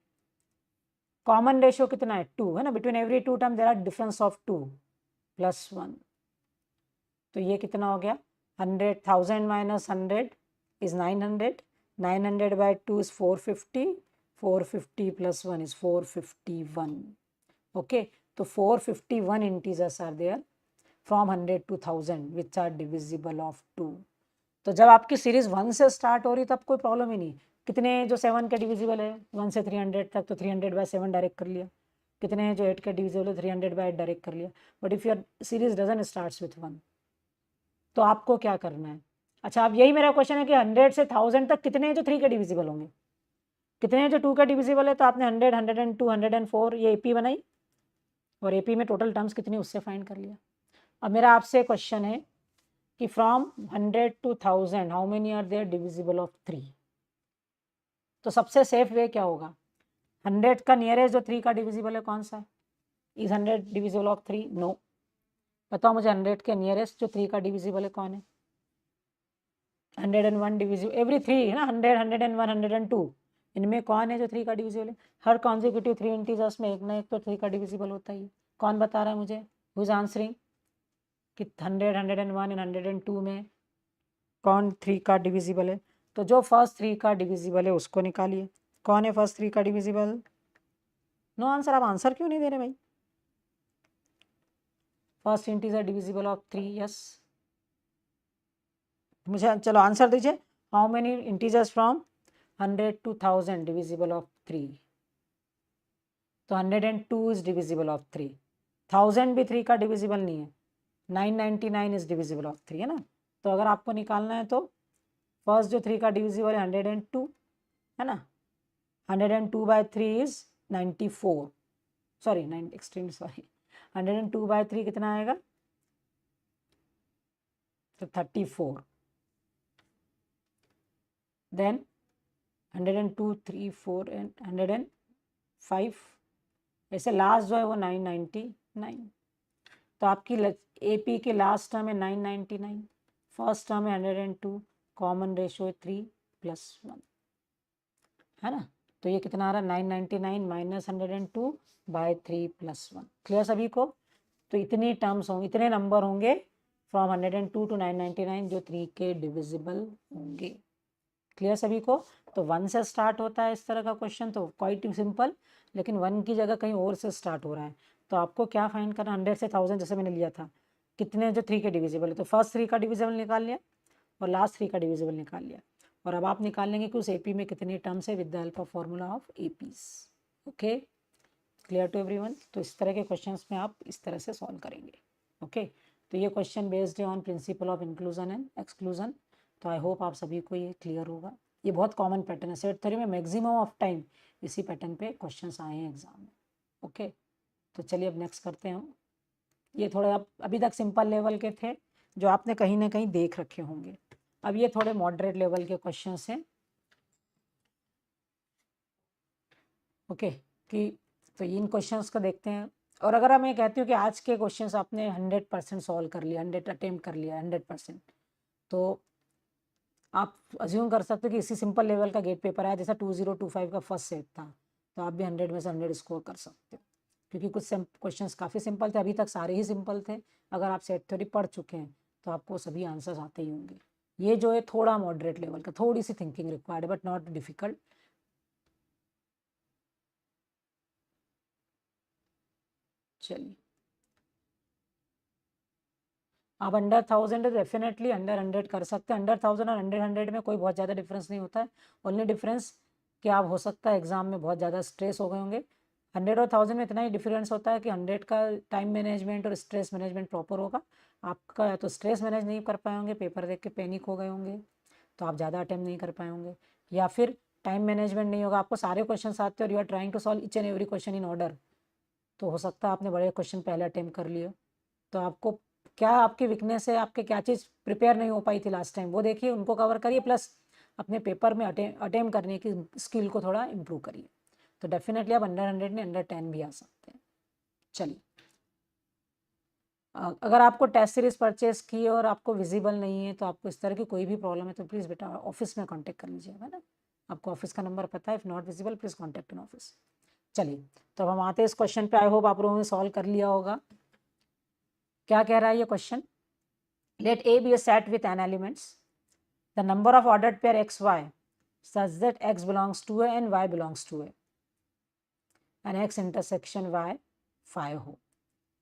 common ratio कितना है? 2 है ना, between every 2 term there are difference of 2 plus 1। तो ये कितना हो गया? 100, 1000 minus 100 is 900, 900 by 2 is 450, 450 plus 1 is 451। Okay, तो 451 integers are there from 100 to 1000 which are divisible of 2। तो जब आपकी सीरीज 1 से स्टार्ट हो रही तब कोई प्रॉब्लम ही नहीं। कितने जो 7 के डिविजिबल है 1 से 300 तक, तो 300 बाय 7 डायरेक्ट कर लिया। कितने हैं जो 8 के डिविजिबल है 300 बाय 8 डायरेक्ट कर लिया। But if your series doesn't starts with 1 तो आपको क्या करना है? अच्छा, अब यही मेरा क्वेश्चन है कि 100 से 1000 तक कितने हैं जो 3 के डिविजिबल होंगे, कितने हैं जो 2 का डिविजिबल है? तो आपने 100, 102, 104 ये एपी बनाई और एपी में टोटल टर्म्स कितनी उससे फाइंड कर लिया। अब मेरा आपसे क्वेश्चन है कि from 100 to 1000 how many are there divisible of 3? तो सबसे सेफ वे क्या होगा? 100 का नियरेस्ट जो 3 का डिविजिबल है कौन सा है? Is 100 divisible of 3? नो। बताओ मुझे 100 के नियरेस्ट जो 3 का डिविजिबल है कौन है? 101 डिविजिबल, एवरी 3 है ना, 100, 101, 102, इनमें कौन है जो 3 का डिविजिबल है? हर कॉन्जिक्यूटिव 3 इंटीजर्स में एक ना एक तो 3 का डिविजिबल होता ही है। कौन बता रहा है मुझे? हु इज आंसरिंग कि 100, 101 एंड 102 में कौन 3 का डिविजिबल है? तो जो फर्स्ट 3 का डिविजिबल है उसको निकालिए। कौन है फर्स्ट 3 का डिविजिबल? No answer. आप आंसर क्यों नहीं दे रहे भाई? First integer divisible of 3, yes. मुझे चलो आंसर दीजिए। How many integers from 100 to 1000 divisible of 3? तो 102 इज डिविजिबल ऑफ 3, 1000 भी 3 का डिविजिबल नहीं है, 999 इज डिविजिबल ऑफ 3 है ना। तो अगर आपको निकालना है तो फर्स्ट जो 3 का डिविजिबल है 102 है ना, 102 by 3 is 94, sorry 9 extreme sorry, 102 by 3 कितना आएगा? तो 34। देन 102, 3, 4 एंड 105, ऐसे लास्ट जो है वो 999। तो आपकी एपी के लास्ट टर्म है 999, फर्स्ट टर्म है 102, कॉमन रेशियो है 3 प्लस 1 है ना। तो ये कितना आ रहा है? 999 माइनस 102 बाय 3 प्लस 1। क्लियर सभी को? तो इतनी टर्म्स होंगे, इतने नंबर होंगे फ्रॉम 102 to 999 जो 3 के डिविजिबल होंगे। क्लियर सभी को? तो 1 से स्टार्ट होता है इस तरह का क्वेश्चन तो क्वाइट सिंपल, लेकिन 1 की जगह कहीं और से स्टार्ट हो रहा है तो आपको क्या फाइंड करना? 100 से 1000 जैसे मैंने लिया था, कितने जो 3 के डिविजिबल है, तो फर्स्ट 3 का डिविजिबल निकाल लिया और लास्ट 3 का डिविजिबल निकाल लिया। और अब आप निकाल लेंगे कि उस एपी में कितने टर्म्स है with the help of formula of APs. Okay, clear to everyone? तो इस तरह के क्वेश्चंस में आप इस तरह से सॉल्व करेंगे। ओके, तो ये क्वेश्चन बेस्ड है on principal of inclusion and exclusion. तो आई होप आप सभी को ये क्लियर होगा। ये बहुत कॉमन पैटर्न है, सेट थ्योरी में मैक्सिमम ऑफ टाइम इसी पैटर्न पे क्वेश्चंस आए हैं एग्जाम में। ओके, तो चलिए अब नेक्स्ट करते हैं हम। ये थोड़े आप अभी तक सिंपल लेवल के थे जो आपने कहीं ना कहीं देख रखे होंगे। अब ये थोड़े मॉडरेट लेवल के क्वेश्चंस हैं। ओके, कि तो इन क्वेश्चंस को देखते हैं। और अगर मैं कहती हूँ कि आज के क्वेश्चंस आपने 100% सॉल्व कर लिया, 100 अटेम्प्ट कर लिया 100%, तो आप अज्यूम कर सकते हो कि इसी सिंपल लेवल का गेट पेपर आया जैसा 2025 का फर्स्ट सेट था, तो आप भी 100 में से 100 स्कोर कर सकते हो, क्योंकि कुछ क्वेश्चंस काफ़ी सिंपल थे, अभी तक सारे ही सिंपल थे। अगर आप सेट थ्योरी पढ़ चुके हैं तो आपको सभी आंसर्स आते ही होंगे। ये जो है थोड़ा मॉडरेट लेवल का, थोड़ी सी थिंकिंग रिक्वायर्ड है बट नॉट डिफिकल्ट। चलिए, आप अंडर 1000 डेफिनेटली अंडर 100 कर सकते हैं। अंडर 1000 और अंडर 100 में कोई बहुत ज़्यादा डिफरेंस नहीं होता है। ओनली डिफरेंस कि आप हो सकता है एग्जाम में बहुत ज़्यादा स्ट्रेस हो गए होंगे। 100 और 1000 में इतना ही डिफरेंस होता है कि 100 का टाइम मैनेजमेंट और स्ट्रेस मैनेजमेंट प्रॉपर होगा। आपका या तो स्ट्रेस मैनेज नहीं कर पाए होंगे, पेपर देख के पैनिक हो गए होंगे तो आप ज़्यादा अटेम्प्ट नहीं कर पाए होंगे, या फिर टाइम मैनेजमेंट नहीं होगा, आपको सारे क्वेश्चन आते हैं और you are trying to solve each and every question in order, तो हो सकता है आपने बड़े क्वेश्चन पहले अटेम्प्ट कर लिए। तो आपको क्या आपकी वीकनेस है, आपके क्या चीज़ प्रिपेयर नहीं हो पाई थी लास्ट टाइम, वो देखिए, उनको कवर करिए, प्लस अपने पेपर में अटेम्प्ट करने की स्किल को थोड़ा इम्प्रूव करिए। तो डेफिनेटली आप अंडर 100 में अंडर 10 भी आ सकते हैं। चलिए, अगर आपको टेस्ट सीरीज परचेज की और आपको विजिबल नहीं है तो आपको इस तरह की कोई भी प्रॉब्लम है तो प्लीज़ बेटा ऑफिस में कांटेक्ट कर लीजिएगा ना। आपको ऑफिस का नंबर पता है, if not visible please contact in office. चलिए, तो अब हम आते हैं इस क्वेश्चन पे। आई होप आप लोगों ने सॉल्व कर लिया होगा। क्या कह रहा है ये question? Let A B a set with n elements, the number of ordered pair x y such that x belongs to a and y belongs to a and x intersection y 5 हो,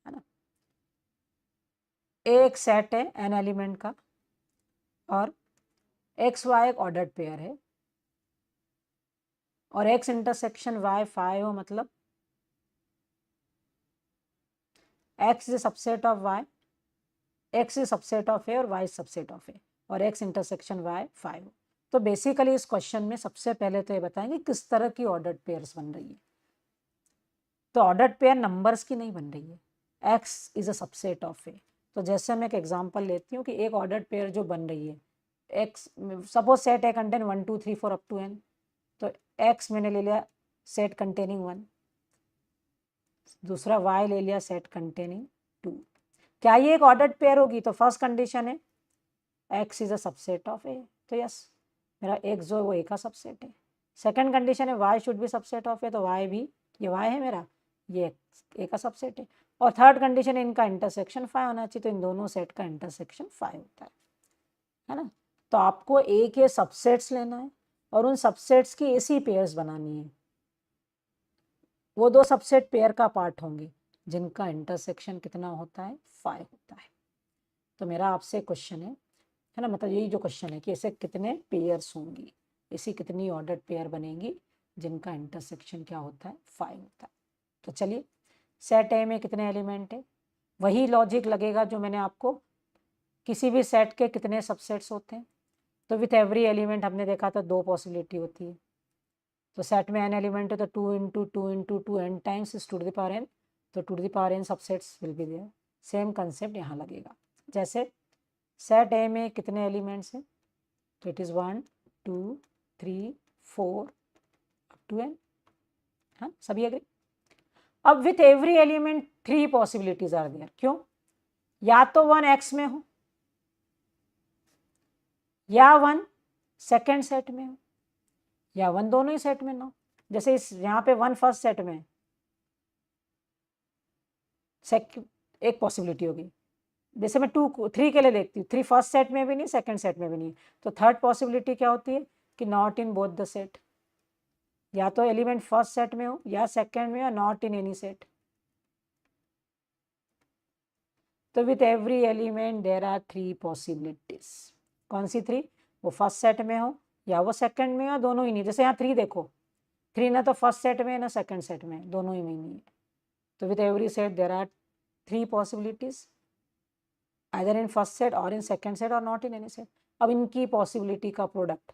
है ना। ए एक set है N element का और X Y एक ordered pair है और एक्स इंटरसेक्शन वाई 5 हो, मतलब X is subset of Y, X is subset of A और वाई सबसेट ऑफ ए और एक्स इंटरसेक्शन वाई 5 हो। तो बेसिकली इस क्वेश्चन में सबसे पहले तो ये बताएंगे किस तरह की ऑर्डर्ड पेयर्स बन रही है। तो ऑर्डर्ड पेयर नंबर्स की नहीं बन रही है, X is a subset of A. तो जैसे मैं एक एग्जांपल लेती हूँ कि एक ऑर्डर्ड पेयर जो बन रही है, x suppose set A contain 1 2 3 4 up to n, तो एक्स मैंने ले लिया सेट कंटेनिंग 1, दूसरा वाई ले लिया सेट कंटेनिंग 2। क्या ये एक ऑर्डर्ड पेयर होगी? तो फर्स्ट कंडीशन है X is a subset of A, तो यस मेरा एक्स जो है वो ए का सबसेट है। सेकंड कंडीशन है Y should be subset of A, तो वाई भी, ये वाई है मेरा, ये ए का सबसेट है। और थर्ड कंडीशन है इनका इंटरसेक्शन 5 होना चाहिए, तो इन दोनों सेट का इंटरसेक्शन 5 होता है ना। तो आपको ए के सबसेट्स लेना है और उन सबसेट्स की ऐसी पेयर्स बनानी है, वो दो सबसेट पेयर का पार्ट होंगे जिनका इंटरसेक्शन कितना होता है, 5 होता है। तो मेरा आपसे क्वेश्चन है ना, मतलब यही जो क्वेश्चन है कि ऐसे कितने पेयर्स होंगी, ऐसी कितनी ऑर्डर्ड पेयर बनेगी जिनका इंटरसेक्शन क्या होता है, 5 होता है। तो चलिए, सेट ए में कितने एलिमेंट है, वही लॉजिक लगेगा जो मैंने आपको किसी भी सेट के कितने सबसेट्स होते हैं। तो विथ एवरी एलिमेंट हमने देखा था 2 पॉसिबिलिटी होती है। तो सेट में एन एलिमेंट है तो 2 into 2 into 2 N times is to the power N, तो two the power N subsets will be there. Same concept यहाँ लगेगा। जैसे सेट ए में कितने एलिमेंट्स हैं, तो it is 1 2 3 4 up to n, हाँ सभी एग्री। अब with every element 3 possibilities are there. क्यों? या तो 1 एक्स में हो, या 1 सेकेंड सेट में हो, या 1 दोनों ही सेट में ना हो। जैसे इस यहाँ पे 1 फर्स्ट सेट में, एक पॉसिबिलिटी होगी। जैसे मैं 2 3 के लिए देखती हूँ, 3 फर्स्ट सेट में भी नहीं, सेकंड सेट में भी नहीं, तो थर्ड पॉसिबिलिटी क्या होती है कि not in both the set, या तो एलिमेंट फर्स्ट सेट में हो या सेकंड में, या नॉट इन एनी सेट। तो with every element there are 3 possibilities. कौन सी 3? वो फर्स्ट सेट में हो या वो सेकंड में हो, दोनों ही नहीं। जैसे यहाँ 3 देखो, 3 ना तो फर्स्ट सेट में ना सेकंड सेट में, दोनों ही में नहीं है। तो with every set there are 3 possibilities, either in first set और इन सेकंड सेट और नॉट इन एनी सेट। अब इनकी पॉसिबिलिटी का प्रोडक्ट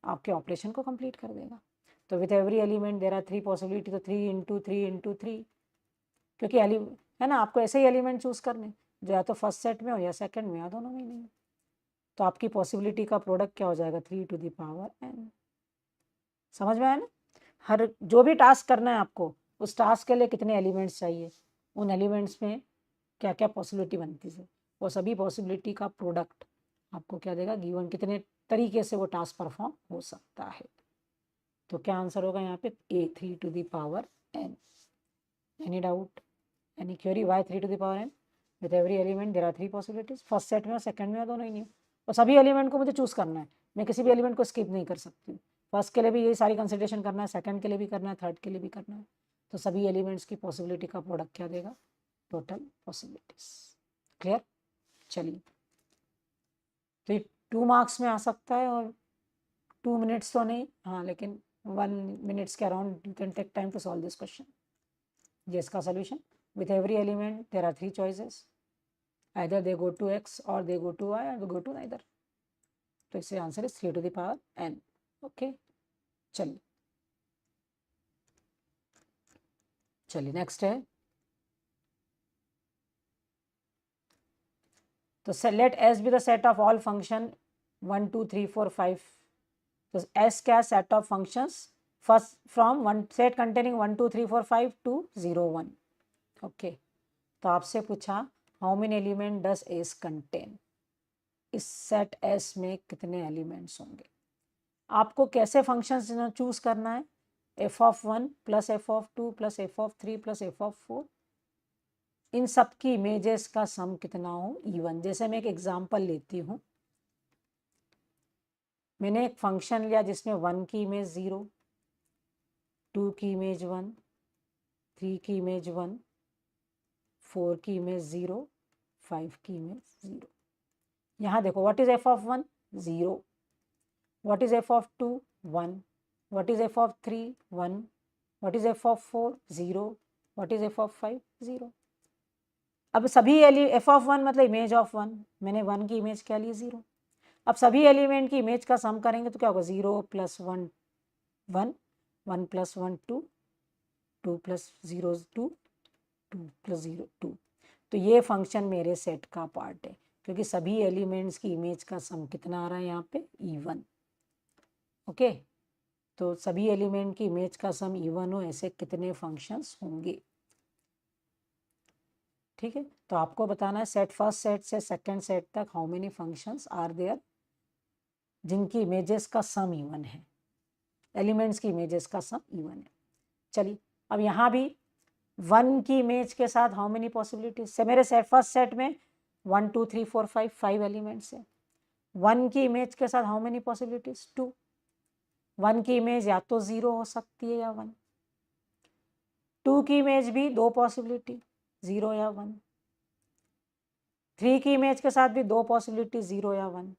आपके ऑपरेशन को कंप्लीट कर देगा। तो with every element there are 3 possibility, तो 3 इंटू 3 इंटू 3, क्योंकि है ना, आपको ऐसे ही एलिमेंट चूज करने जो या तो फर्स्ट सेट में हो या सेकंड में, या दोनों में नहीं। तो आपकी पॉसिबिलिटी का प्रोडक्ट क्या हो जाएगा, 3 टू द पावर n। समझ में आया ना? हर जो भी टास्क करना है आपको, उस टास्क के लिए कितने एलिमेंट्स चाहिए, उन एलिमेंट्स में क्या क्या पॉसिबिलिटी बनती है, वो सभी पॉसिबिलिटी का प्रोडक्ट आपको क्या देगा, गिवन कितने तरीके से वो टास्क परफॉर्म हो सकता है। तो क्या आंसर होगा यहाँ पे, a 3 to the power n। Any doubt, any query? Why 3 to the power n? With every element there are 3 possibilities. First set में और सेकंड में दोनों ही नहीं, और सभी एलिमेंट को मुझे चूज करना है, मैं किसी भी एलिमेंट को स्किप नहीं कर सकती। फर्स्ट के लिए भी यही सारी कंसिडरेशन करना है, सेकंड के लिए भी करना है, थर्ड के लिए भी करना है। तो सभी एलिमेंट्स की पॉसिबिलिटी का प्रोडक्ट क्या देगा? Total possibilities. क्लियर? चलिए, तो ये 2 मार्क्स में आ सकता है, और 2 मिनट्स तो नहीं, हाँ, लेकिन 1 मिनट्स के around you can take time to solve this question. ये इसका solution. With every element there are 3 choices, either they go to x or they go to y or they go to neither। तो इससे answer is 3 to the power n। Okay, चलिए चलिए next है, तो let s be the set of all function 1 2 3 4 5। तो s क्या? Set of functions first from one set containing 1 2 3 4 5 to 0 1। Okay, तो आपसे पूछा how many element does s contain? इस सेट S में कितने एलिमेंट्स होंगे? आपको कैसे फंक्शंस चूज करना है? f(1) plus f(2) plus f(3) plus f(4), इन सब की इमेजेस का सम कितना हो? इवन। जैसे मैं एक एग्जांपल लेती हूँ, मैंने एक फंक्शन लिया जिसमें 1 की इमेज 0, 2 की इमेज 1, 3 की इमेज 1, 4 की इमेज 0, 5 की इमेज 0। यहाँ देखो, what is f(1)? 0। What is f(2)? 1. What is f(3)? 1. What is f(4)? 0. What is f(5)? 0। अब सभी f(1) मतलब इमेज ऑफ 1, मैंने 1 की इमेज क्या ली? 0। अब सभी एलिमेंट की इमेज का सम करेंगे तो क्या होगा? 0 प्लस 1 1, 1 प्लस 1 2, 2 प्लस 0 2, 2 प्लस 0 2। तो ये फंक्शन मेरे सेट का पार्ट है, क्योंकि सभी एलिमेंट्स की इमेज का सम कितना आ रहा है यहाँ पे? इवन। ओके, तो सभी एलिमेंट की इमेज का सम इवन हो, ऐसे कितने फंक्शंस होंगे? ठीक है, तो आपको बताना है सेट फर्स्ट सेट से सेकंड सेट तक how many functions are there जिनकी इमेजेस का सम इवन है, एलिमेंट्स की इमेजेस का सम इवन है। चलिए, अब यहाँ भी 1 की इमेज के साथ हाउ मेनी पॉसिबिलिटीज से मेरे सेट फर्स्ट सेट में 1 2 3 4 5 5 एलिमेंट्स है। 1 की इमेज के साथ हाउ मेनी पॉसिबिलिटीज? 2। 1 की इमेज या तो 0 हो सकती है या 1। 2 की इमेज भी 2 पॉसिबिलिटी, 0 या 1। 3 की इमेज के साथ भी 2 पॉसिबिलिटी, 0 या 1।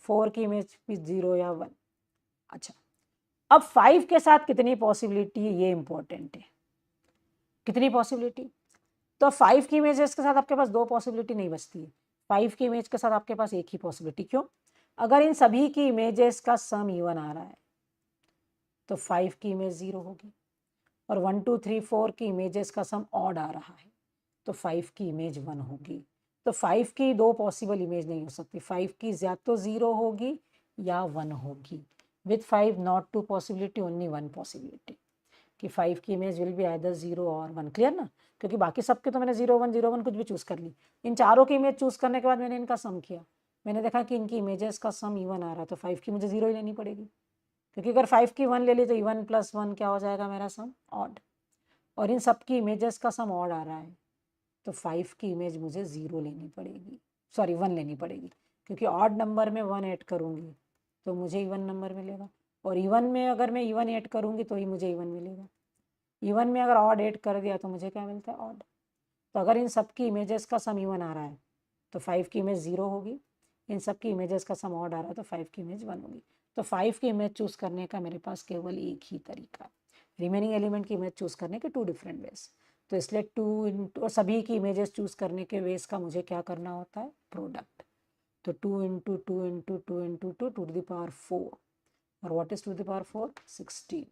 4 की इमेज भी 0 या 1। अच्छा, अब 5 के साथ कितनी पॉसिबिलिटी है, ये इंपॉर्टेंट है। कितनी पॉसिबिलिटी? तो 5 की इमेजेस के साथ आपके पास 2 पॉसिबिलिटी नहीं बचती है, 5 की इमेज के साथ आपके पास एक ही पॉसिबिलिटी। क्यों? अगर इन सभी की इमेजेस का सम इवन आ रहा है तो 5 की इमेज 0 होगी, और 1 2 3 4 की इमेजेस का सम ऑड आ रहा है तो 5 की इमेज 1 होगी। तो 5 की 2 पॉसिबल इमेज नहीं हो सकती, 5 की या तो 0 होगी या 1 होगी। With 5 not 2 possibility, only 1 possibility, कि 5 की इमेज विल बी आइदर 0 और 1। क्लियर ना? क्योंकि बाकी सबके तो मैंने 0 1 0 1 कुछ भी चूज कर ली, इन चारों की इमेज चूज करने के बाद मैंने इनका सम किया, मैंने देखा कि इनकी इमेजेस का सम इवन आ रहा है, तो 5 की मुझे 0 ही लेनी पड़ेगी, क्योंकि अगर 5 की 1 ले ली तो 1 प्लस 1 क्या हो जाएगा मेरा सम? ऑड। और इन सब की इमेजेस का सम ऑड आ रहा है तो 5 की इमेज मुझे 0 लेनी पड़ेगी, सॉरी 1 लेनी पड़ेगी, क्योंकि ऑड नंबर में 1 ऐड करूँगी तो मुझे इवन नंबर मिलेगा, और इवन में अगर मैं इवन ऐड करूँगी तो ही मुझे इवन मिलेगा। इवन में अगर ऑड ऐड कर दिया तो मुझे क्या मिलता है? ऑड। तो अगर इन सब की इमेजेस का सम इवन आ रहा है तो 5 की इमेज 0 होगी, इन सब की इमेजेस का सम ऑड आ रहा है तो 5 की इमेज 1 होगी। तो 5 की इमेज चूज करने का मेरे पास केवल एक ही तरीका है, रिमेनिंग एलिमेंट की इमेज चूज करने के 2 डिफरेंट वेज। तो इसलिए 2 इंटू, और सभी की इमेजेस चूज करने के वेज का मुझे क्या करना होता है? प्रोडक्ट। तो 2 into 2 into 2 into 2 to the power 4, और what is to the power 4? 16।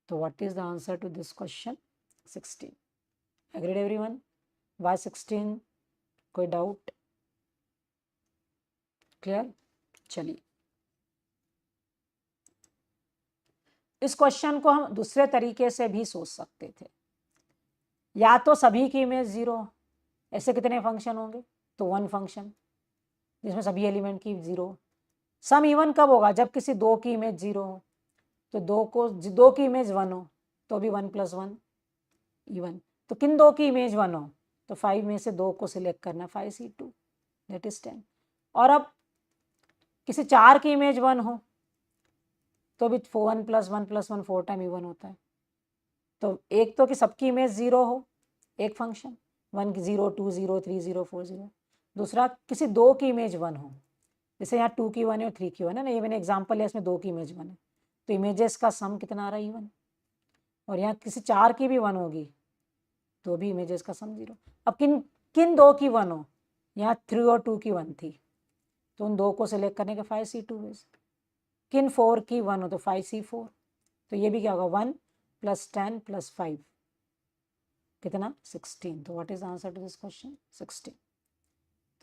तो what is the answer to this question? 16। Agreed everyone? Why 16? कोई डाउट? क्लियर? चलिए, इस क्वेश्चन को हम दूसरे तरीके से भी सोच सकते थे, या तो सभी की इमेज 0, ऐसे कितने फंक्शन होंगे? तो 1 फंक्शन जिसमें सभी एलिमेंट की 0। सम इवन कब होगा? जब किसी 2 की इमेज 0 हो, तो 2 की इमेज 1 हो तो भी 1 प्लस 1 इवन, तो किन दो की इमेज 1 हो, तो 5 में से 2 को सिलेक्ट करना, 5C2 दैट इज 10। और अब किसी 4 की इमेज 1 हो तो भी 1 + 1 + 1 4 टाइम इवन होता है। तो एक तो कि सबकी इमेज 0 हो, एक फंक्शन 1 की 0 2 0 3 0 4 0। दूसरा किसी 2 की इमेज 1 हो, जैसे यहाँ 2 की 1 है और 3 की 1 है ना, ये मैंने एग्जाम्पल है, इसमें 2 की इमेज 1 है, तो इमेजेस का सम कितना आ रहा है इवन। और यहाँ किसी 4 की भी 1 होगी तो भी इमेजेस का सम 0। अब किन किन 2 की 1 हो, यहाँ 3 और 2 की 1 थी तो उन 2 को सिलेक्ट करने के 5C2 है। किन 4 की 1 हो तो 5C4, तो ये भी क्या होगा 1 + 10 + 5 कितना 16। तो what is answer to this question 16।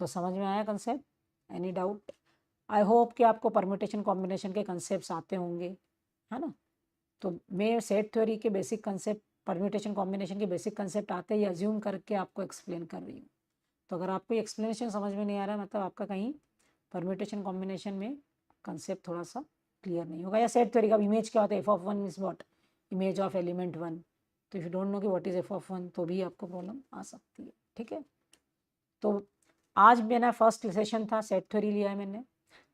तो समझ में आया concept, any doubt? I hope कि आपको परम्यूटेशन कॉम्बिनेशन के कंसेप्ट आते होंगे, है ना। तो मैं सेट थ्योरी के बेसिक कंसेप्ट, परम्यूटेशन कॉम्बिनेशन के बेसिक कंसेप्ट आते ही अज्यूम करके आपको एक्सप्लेन कर रही हूँ। तो अगर आपको एक्सप्लेनेशन समझ में नहीं आ रहा है मतलब आपका कहीं परम्यूटेशन कॉम्बिनेशन में कंसेप्ट थोड़ा सा क्लियर नहीं होगा। या सेट थ्योरी का इमेज क्या होता है, f(1) is what, image of element 1। तो इफ यू डोंट नो कि व्हाट इज f(1) तो भी आपको प्रॉब्लम आ सकती है, ठीक है। तो आज मेरा फर्स्ट सेशन था, सेट थ्योरी लिया है मैंने।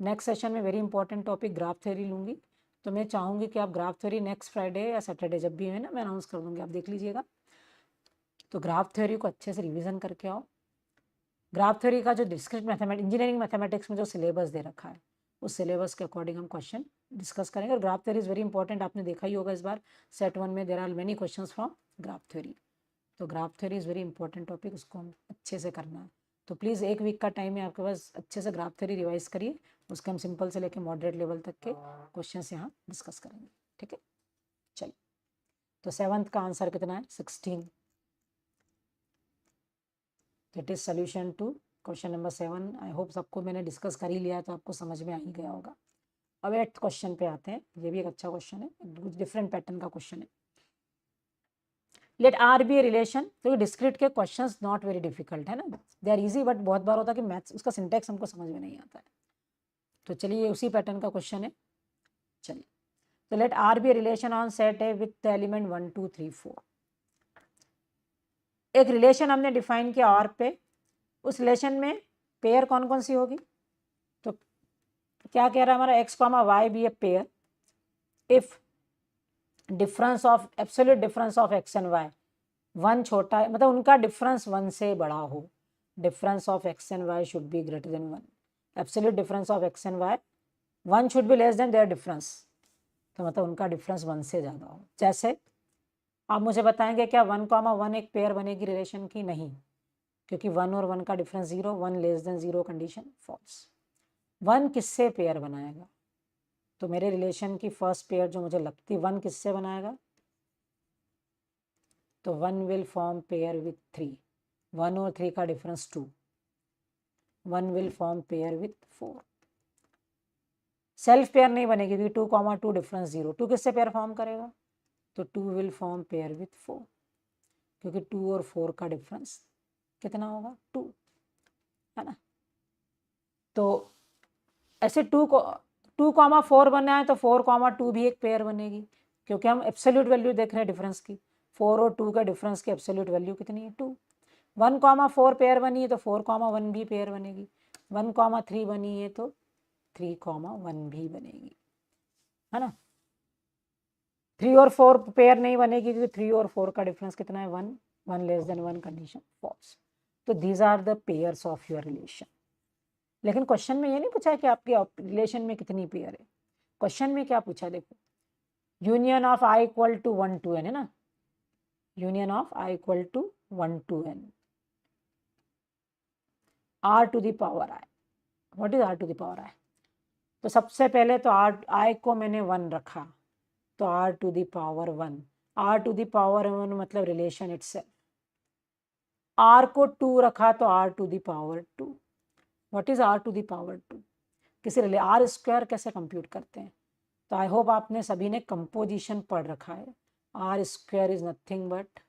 नेक्स्ट सेशन में very important topic graph theory लूँगी। तो मैं चाहूँगी कि आप ग्राफ थ्योरी नेक्स्ट फ्राइडे या सैटरडे जब भी है ना, मैं अनाउंस कर दूँगी, आप देख लीजिएगा। तो ग्राफ थ्योरी को अच्छे से रिविज़न करके आओ। ग्राफ थ्योरी का जो डिस्क्रिट इंजीनियरिंग मैथमेटिक्स में जो सिलेबस दे रखा है उस सिलेबस के अकॉर्डिंग हम क्वेश्चन डिस्कस करेंगे। और graph theory is very important, आपने देखा ही होगा इस बार सेट 1 में there are many questions from graph theory. तो graph theory is very important topic, उसको हम अच्छे से करना है। तो प्लीज़ 1 वीक का टाइम है आपके पास, अच्छे से ग्राफ थ्योरी रिवाइज करिए, उसके हम सिंपल से लेकर मॉडरेट लेवल तक के क्वेश्चन यहाँ डिस्कस करेंगे, ठीक है। चलिए, तो 7th का आंसर कितना है 16। That is solution to question number 7। I hope सबको मैंने डिस्कस कर ही लिया है तो आपको समझ में आ ही गया होगा। अब 8th क्वेश्चन पे आते हैं, ये भी एक अच्छा क्वेश्चन है, कुछ डिफरेंट पैटर्न का क्वेश्चन है। Late R be a relation, तो डिस्क्रीट के क्वेश्चंस नॉट वेरी डिफिकल्ट है ना, दे आर इजी, बट बहुत बार होता है कि मैथ्स उसका सिंटेक्स हमको समझ में नहीं आता है। तो चलिए उसी पैटर्न का क्वेश्चन है। चलिए, तो let R be a relation on set A with element 1 2 3 4। एक रिलेशन हमने डिफाइन किया और पे, उस रिलेशन में पेयर कौन कौन सी होगी। तो क्या कह रहा है हमारा x, y be a pair if difference of absolute difference of x and y 1 छोटा है, मतलब उनका डिफरेंस 1 से बड़ा हो। Difference of x and y should be greater than 1। Absolute difference of x and y 1 should be less than their difference, तो मतलब उनका डिफरेंस 1 से ज़्यादा हो। जैसे आप मुझे बताएंगे क्या 1, 1 एक पेयर बनेगी रिलेशन की? नहीं, क्योंकि 1 और 1 का difference 0, 1 less than 0 condition false. 1 किससे पेयर बनाएगा? तो मेरे रिलेशन की फर्स्ट पेयर जो मुझे लगती है 1 किससे बनाएगा, तो 1 विल फॉर्म पेयर विथ 3, 1 और 3 का difference 2, 1 will form pair with 4। Self pair नहीं बनेगी क्योंकि 2, 2 डिफरेंस 0, 2 किससे पेयर फॉर्म करेगा, तो 2 विल फॉर्म पेयर विथ 4, क्योंकि 2 और 4 का डिफरेंस कितना होगा 2, है ना। तो ऐसे 2 4 बनना है तो 4, 2 भी एक पेयर बनेगी, क्योंकि हम एब्सोल्यूट वैल्यू देख रहे हैं डिफरेंस की। 4 और 2 का डिफरेंस की एब्सोल्यूट वैल्यू कितनी है 2। 1, 4 पेयर बनी है तो 4, 1 भी पेयर बनेगी। 1, 3 बनी है तो 3, 1 भी बनेगी, है ना। 3 और 4 पेयर नहीं बनेगी क्योंकि 3 और 4 का डिफरेंस कितना है 1, 1 लेस देन 1 कंडीशन फॉल्स। तो these are the pairs of your relation. लेकिन क्वेश्चन में ये नहीं पूछा कि आपके रिलेशन में कितनी पेयर है। क्वेश्चन में क्या पूछा, देखो union of i equal to 1 to n है ना, union of i equal to 1 to n, r to the power i। What is r to the power i? तो सबसे पहले तो i को मैंने 1 रखा, तो r to the power 1, r to the power 1 मतलब रिलेशन इटसेल्फ। r को 2 रखा तो r to the power 2। What is r to the power 2? किसी r स्क्वायर कैसे कंप्यूट करते हैं? तो आई होप आपने सभी ने कंपोजिशन पढ़ रखा है। R square is nothing but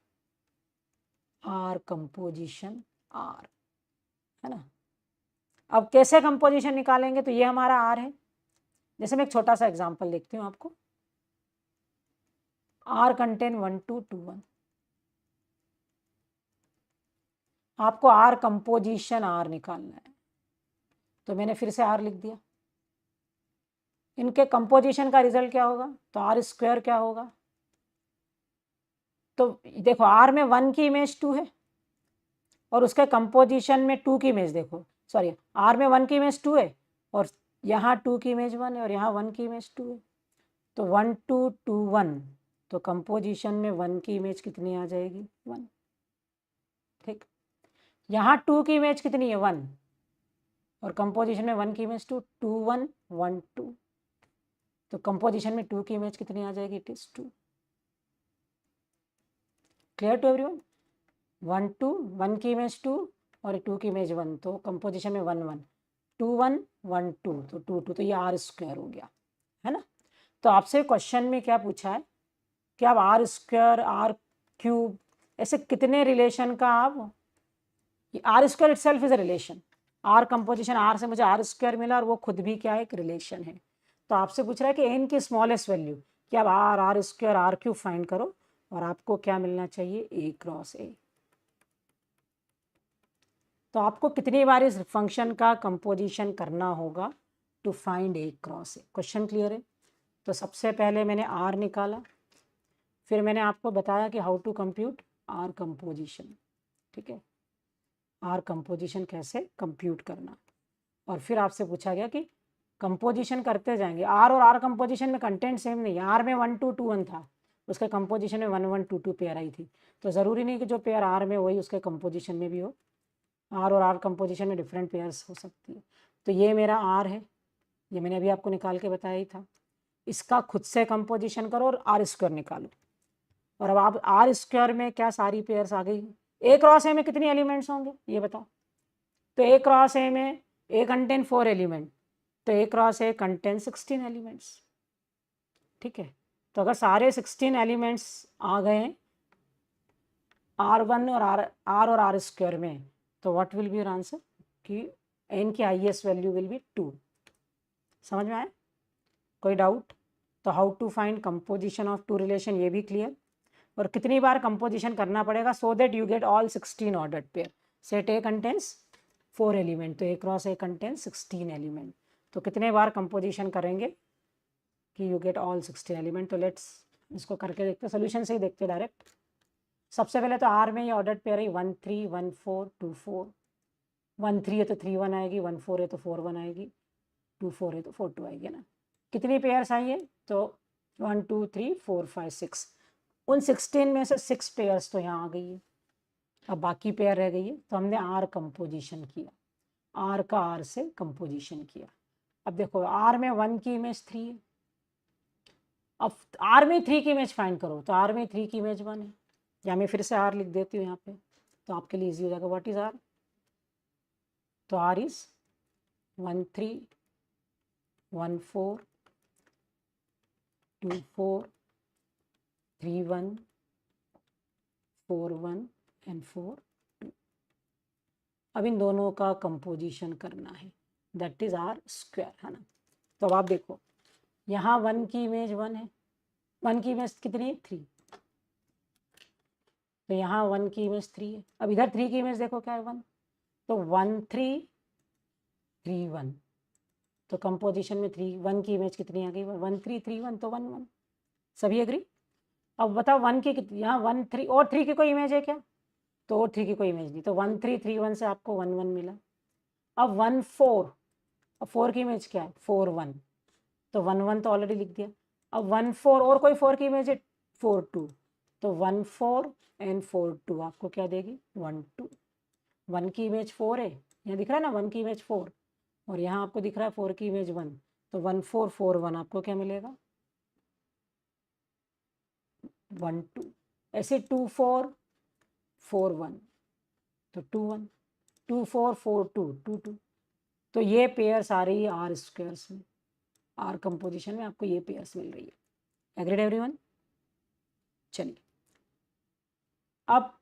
R composition R, है ना। अब कैसे कंपोजिशन निकालेंगे, तो ये हमारा आर है। जैसे मैं एक छोटा सा एग्जांपल देखती हूँ आपको। आर कंटेन 1 2 2 1, आपको आर कंपोजिशन आर निकालना है, तो मैंने फिर से आर लिख दिया। इनके कंपोजिशन का रिजल्ट क्या होगा, तो आर स्क्वायर क्या होगा, तो देखो आर में 1 की इमेज 2 है और उसके कंपोजिशन में 2 की इमेज, देखो सॉरी आर में 1 की इमेज 2 है और यहाँ 2 की इमेज 1 है और यहाँ 1 की इमेज 2 है, तो 1 2 2 1, तो कंपोजिशन में 1 की इमेज कितनी आ जाएगी, 1। ठीक, यहाँ 2 की इमेज कितनी है, 1, और कंपोजिशन में 1 की इमेज 2, 2 1 1 2, तो कंपोजिशन में 2 की इमेज कितनी आ जाएगी, it is 2। Clear to everyone, 1 2 1 की इमेज 2 और 2 की इमेज 1, तो कंपोजिशन में 1 1 2 1 1 2, तो 2 2, तो ये आर स्क्वायर हो गया, है ना। तो आपसे क्वेश्चन में क्या पूछा है कि आप आर स्क्वायर आर क्यूब ऐसे कितने रिलेशन का आप, R square itself is a relation, R composition R से मुझे आर स्क्वायर मिला और वो खुद भी क्या है, एक रिलेशन है। तो आपसे पूछ रहा है कि एन की स्मॉलेस्ट वैल्यू, कि आप R R square R cube find करो और आपको क्या मिलना चाहिए, ए क्रॉस ए। तो आपको कितनी बार इस फंक्शन का कंपोजिशन करना होगा to find A cross A. Question clear है। तो सबसे पहले मैंने आर निकाला, फिर मैंने आपको बताया कि how to compute R composition, ठीक है, आर कंपोजिशन कैसे कंप्यूट करना, और फिर आपसे पूछा गया कि कंपोजिशन करते जाएंगे। आर और आर कंपोजिशन में कंटेंट सेम नहीं है, आर में 1 2 2 1 था, उसके कंपोजिशन में 1 1 2 2 पेयर आई थी, तो ज़रूरी नहीं कि जो पेयर आर में वही उसके कंपोजिशन में भी हो, आर और आर कंपोजिशन में डिफरेंट पेयर्स हो सकती है। तो ये मेरा आर है, ये मैंने अभी आपको निकाल के बताया ही था, इसका खुद से कंपोजिशन करो और आर स्क्वायर निकालो। और अब आप आर स्क्वायर में क्या सारी पेयर्स आ गई, ए क्रॉस ए में कितने एलिमेंट्स होंगे ये बताओ। तो ए क्रॉस ए में ए कंटेन 4 एलिमेंट, तो A cross A contain 16 elements, ठीक है। तो अगर सारे 16 एलिमेंट्स आ गए R1 और आर स्क्वायर में, तो what will be your answer, कि एन की हाईएस्ट वैल्यू विल बी 2। समझ में आया, कोई डाउट। तो how to find composition of two relation, ये भी क्लियर, और कितनी बार कंपोजिशन करना पड़ेगा so that you get all 16 ordered pair. Set A contains 4 element, तो A cross A contains 16 element, तो कितने बार कंपोजिशन करेंगे कि यू गेट ऑल 16 एलिमेंट। तो लेट्स इसको करके देखते, सोल्यूशन से ही देखते डायरेक्ट। सबसे पहले तो आर में ये ऑर्डर्ड पेयर है 1 3 1 4 2 4, 1 3 है तो 3 1 आएगी, 1 4 है तो 4 1 आएगी, 2 4 है तो 4 2 आएगी ना। कितनी पेयर्स आई है, तो 1 2 3 4 5 6, उन 16 में से 6 पेयर्स तो यहाँ आ गई है, अब बाकी पेयर रह गई है, तो हमने आर कंपोजिशन किया, आर का आर से कंपोजिशन किया। अब देखो आर में 1 की इमेज 3 है, अब आर में 3 की इमेज फाइंड करो, तो आर में 3 की इमेज 1 है, या मैं फिर से आर लिख देती हूँ यहाँ पे, तो आपके लिए इजी हो जाएगा। व्हाट इज आर, तो आर इज 1 3 1 4 2 4 3 1 4 1 एंड 4 2। अब इन दोनों का कंपोजिशन करना है, दैट इज आर स्क्वायर, है ना। तो अब आप देखो यहाँ 1 की इमेज 1 है, 1 की इमेज कितनी है 3, तो यहाँ 1 की इमेज 3 है। अब इधर 3 की इमेज देखो क्या है 1, तो 1 3 3 1, तो कंपोजिशन में 3 1 की इमेज कितनी आ गई 1 3 3 1, तो 1 1। सभी एग्री। अब बताओ 1 की यहाँ 1 3 और 3 की कोई इमेज है क्या, तो और 3 की कोई इमेज नहीं, तो 1 3 3 1 से आपको 1 1 मिला। अब 1 4, अब 4 की इमेज क्या है 4 1, तो 1 1 तो ऑलरेडी लिख दिया। अब 1 4 और कोई 4 की इमेज है 4 2, तो 1 4 एंड 4 2 आपको क्या देगी 1 2। 1 की इमेज 4 है, यहाँ दिख रहा है ना 1 की इमेज 4, और यहाँ आपको दिख रहा है 4 की इमेज 1, तो 1 4 4 1 आपको क्या मिलेगा 1 2। ऐसे 2 4 4 1, तो 2 1 2 4 4 2 2 2, तो ये पेयर्स आ रही है आर स्क्वायर्स में, आर कंपोजिशन में आपको ये पेयर्स मिल रही है। Agreed everyone. चलिए अब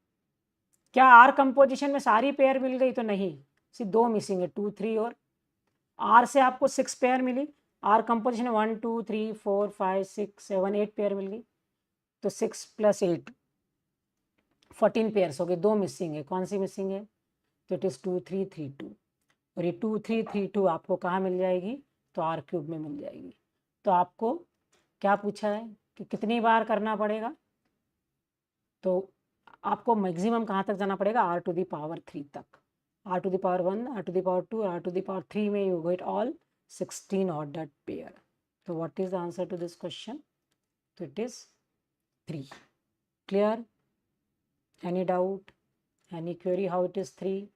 क्या आर कंपोजिशन में सारी पेयर मिल गई, तो नहीं, सिर्फ 2 मिसिंग है 2 3, और आर से आपको 6 पेयर मिली, आर कंपोजिशन 1 2 3 4 5 6 7 8 पेयर मिल गई, तो 6 + 8 14 पेयर्स हो गए, 2 मिसिंग है, कौन सी मिसिंग है तो इट इज़ 2332 और ये 2332 आपको कहाँ मिल जाएगी, तो आर क्यूब में मिल जाएगी। तो आपको क्या पूछा है कि कितनी बार करना पड़ेगा, तो आपको मैक्सिमम कहाँ तक जाना पड़ेगा, आर टू द पावर 3 तक, R two the power 1, R two the power 2, R two the power 3 में you get all 16 ordered pair. तो what is the answer to this question, तो it is 3। Clear, any doubt, any query how it is 3?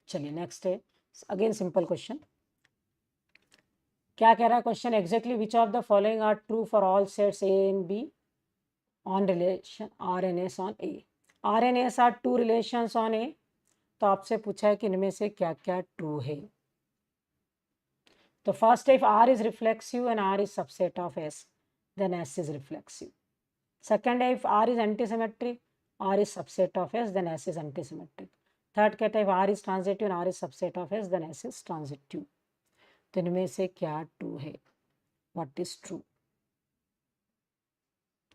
चलिए next है again simple question. क्या कह रहा है question, exactly which of the following are true for all sets A and B on relation R and S on A. R and S are two relations on A. तो आपसे पूछा है कि इनमें से क्या क्या ट्रू है। तो first, if R is reflexive and R is subset of S, then S is reflexive. Second है, if R is antisymmetric, R is subset of S, then S is antisymmetric. Third कहता है, if R is transitive and R is subset of S, then S is transitive. तो इनमें से क्या true है, what is true?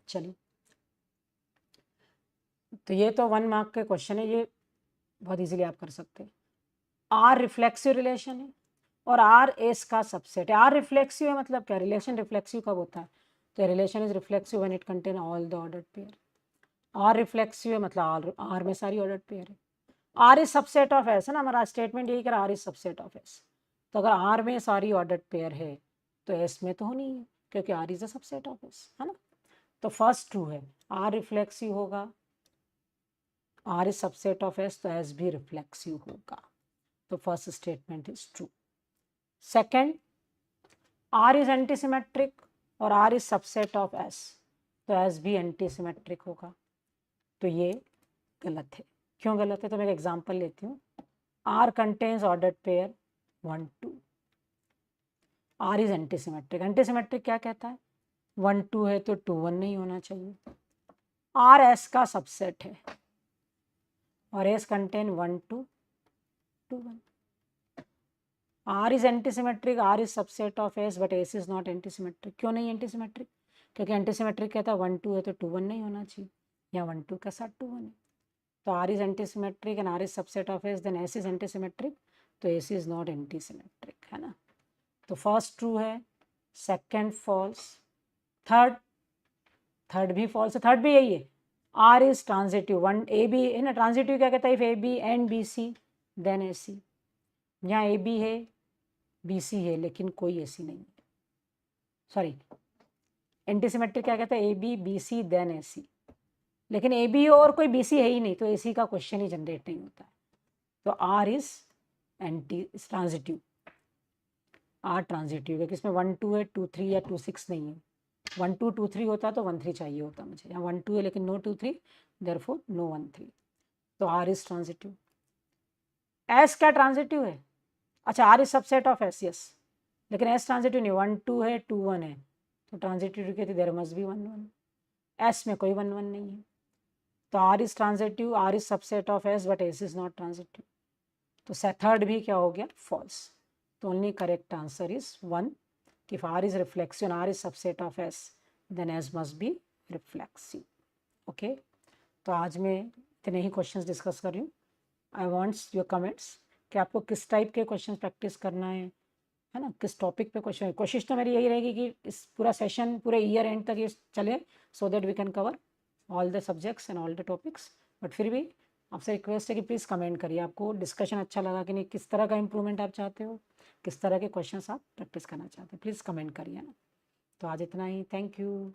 चलिए, तो ये तो 1 मार्क के क्वेश्चन है, ये बहुत इजीली आप कर सकते हैं। आर रिफ्लेक्सिव रिलेशन है और आर एस का सबसेट है। आर रिफ्लेक्सिव है मतलब क्या, रिलेशन रिफ्लेक्सिव कब होता है, तो relation is reflexive when it contain all the ordered pair. R reflexive है मतलब आर में सारी ऑर्डर्ड पेयर है। R is subset of S है ना, हमारा स्टेटमेंट यही कर, R is subset of S. तो अगर आर में सारी ऑर्डर्ड पेयर है तो एस में तो होनी है, क्योंकि R is a subset of S, है ना। तो फर्स्ट ट्रू है, आर रिफ्लेक्सिव होगा, R is subset of S, तो एस भी रिफ्लेक्सिव होगा। तो first statement is true. Second, R is antisymmetric और R is subset of S, तो एस भी एंटीसिमेट्रिक होगा। तो ये गलत है। क्यों गलत है, तो मैं एक एग्जांपल लेती हूँ। R contains ordered pair 1 2, R is antisymmetric. Antisymmetric क्या कहता है, 1 2 है तो 2 1 नहीं होना चाहिए। आर एस का सबसेट है और S contain 1 2 2 1। R is antisymmetric, R is subset of S, but S is not antisymmetric. क्यों नहीं एंटीसिमेट्रिक, क्योंकि एंटीसिमेट्रिक कहता है 1 2 है तो 2 1 नहीं होना चाहिए, या 1 2 के साथ 2 1 है। तो R is antisymmetric and R is subset of S, then S is antisymmetric, तो एस इज नॉट एंटीसिमेट्रिक, है ना। तो फर्स्ट ट्रू है, सेकंड फॉल्स, थर्ड भी फॉल्स है, थर्ड भी यही है। R is transitive, one A B है ना, ट्रांजिटिव क्या कहता है, if A B and B C then A C. यहाँ ए बी है, बी सी है, लेकिन कोई ए सी नहीं है, सॉरी। एंटीसिमेट्रिक क्या कहता है, A B B C then A C, लेकिन ए बी और कोई बी सी है ही नहीं, तो ए सी का क्वेश्चन ही जनरेट नहीं होता है। तो R is transitive, R transitive है, किसमें 1 2 है, 2 3 या 2 6 नहीं है। 1 2 2 3 होता तो 1 3 चाहिए होता मुझे, यहाँ 1 2 है लेकिन नो 2 3, देयरफॉर नो 1 3। तो आर इज ट्रांजिटिव। एस क्या ट्रांजिटिव है, अच्छा R is subset of S, yes, लेकिन एस ट्रांजिटिव नहीं, 1 2 है 2 1 है, तो ट्रांजिटिव कहती देयर मस्ट बी 1 1। एस में कोई 1 1 नहीं है, तो R is transitive, R is subset of S, but S is not transitive. तो थर्ड भी क्या हो गया, फॉल्स। तो only correct answer is 1, if R is reflexive and R is subset of S, then S must be reflexive. Okay? तो आज मैं इतने ही क्वेश्चंस डिस्कस कर रही हूँ। आई वांट्स योर कमेंट्स कि आपको किस टाइप के क्वेश्चंस प्रैक्टिस करना है ना, किस टॉपिक पे क्वेश्चन। कोशिश तो मेरी यही रहेगी कि इस पूरा सेशन पूरे ईयर एंड तक ये चले, so that we can cover all the subjects and all the topics. But फिर भी आपसे रिक्वेस्ट है कि प्लीज़ कमेंट करिए, आपको डिस्कशन अच्छा लगा कि नहीं, किस तरह का इंप्रूवमेंट आप चाहते हो, किस तरह के क्वेश्चंस आप प्रैक्टिस करना चाहते हैं, प्लीज़ कमेंट करिए ना। तो आज इतना ही, थैंक यू।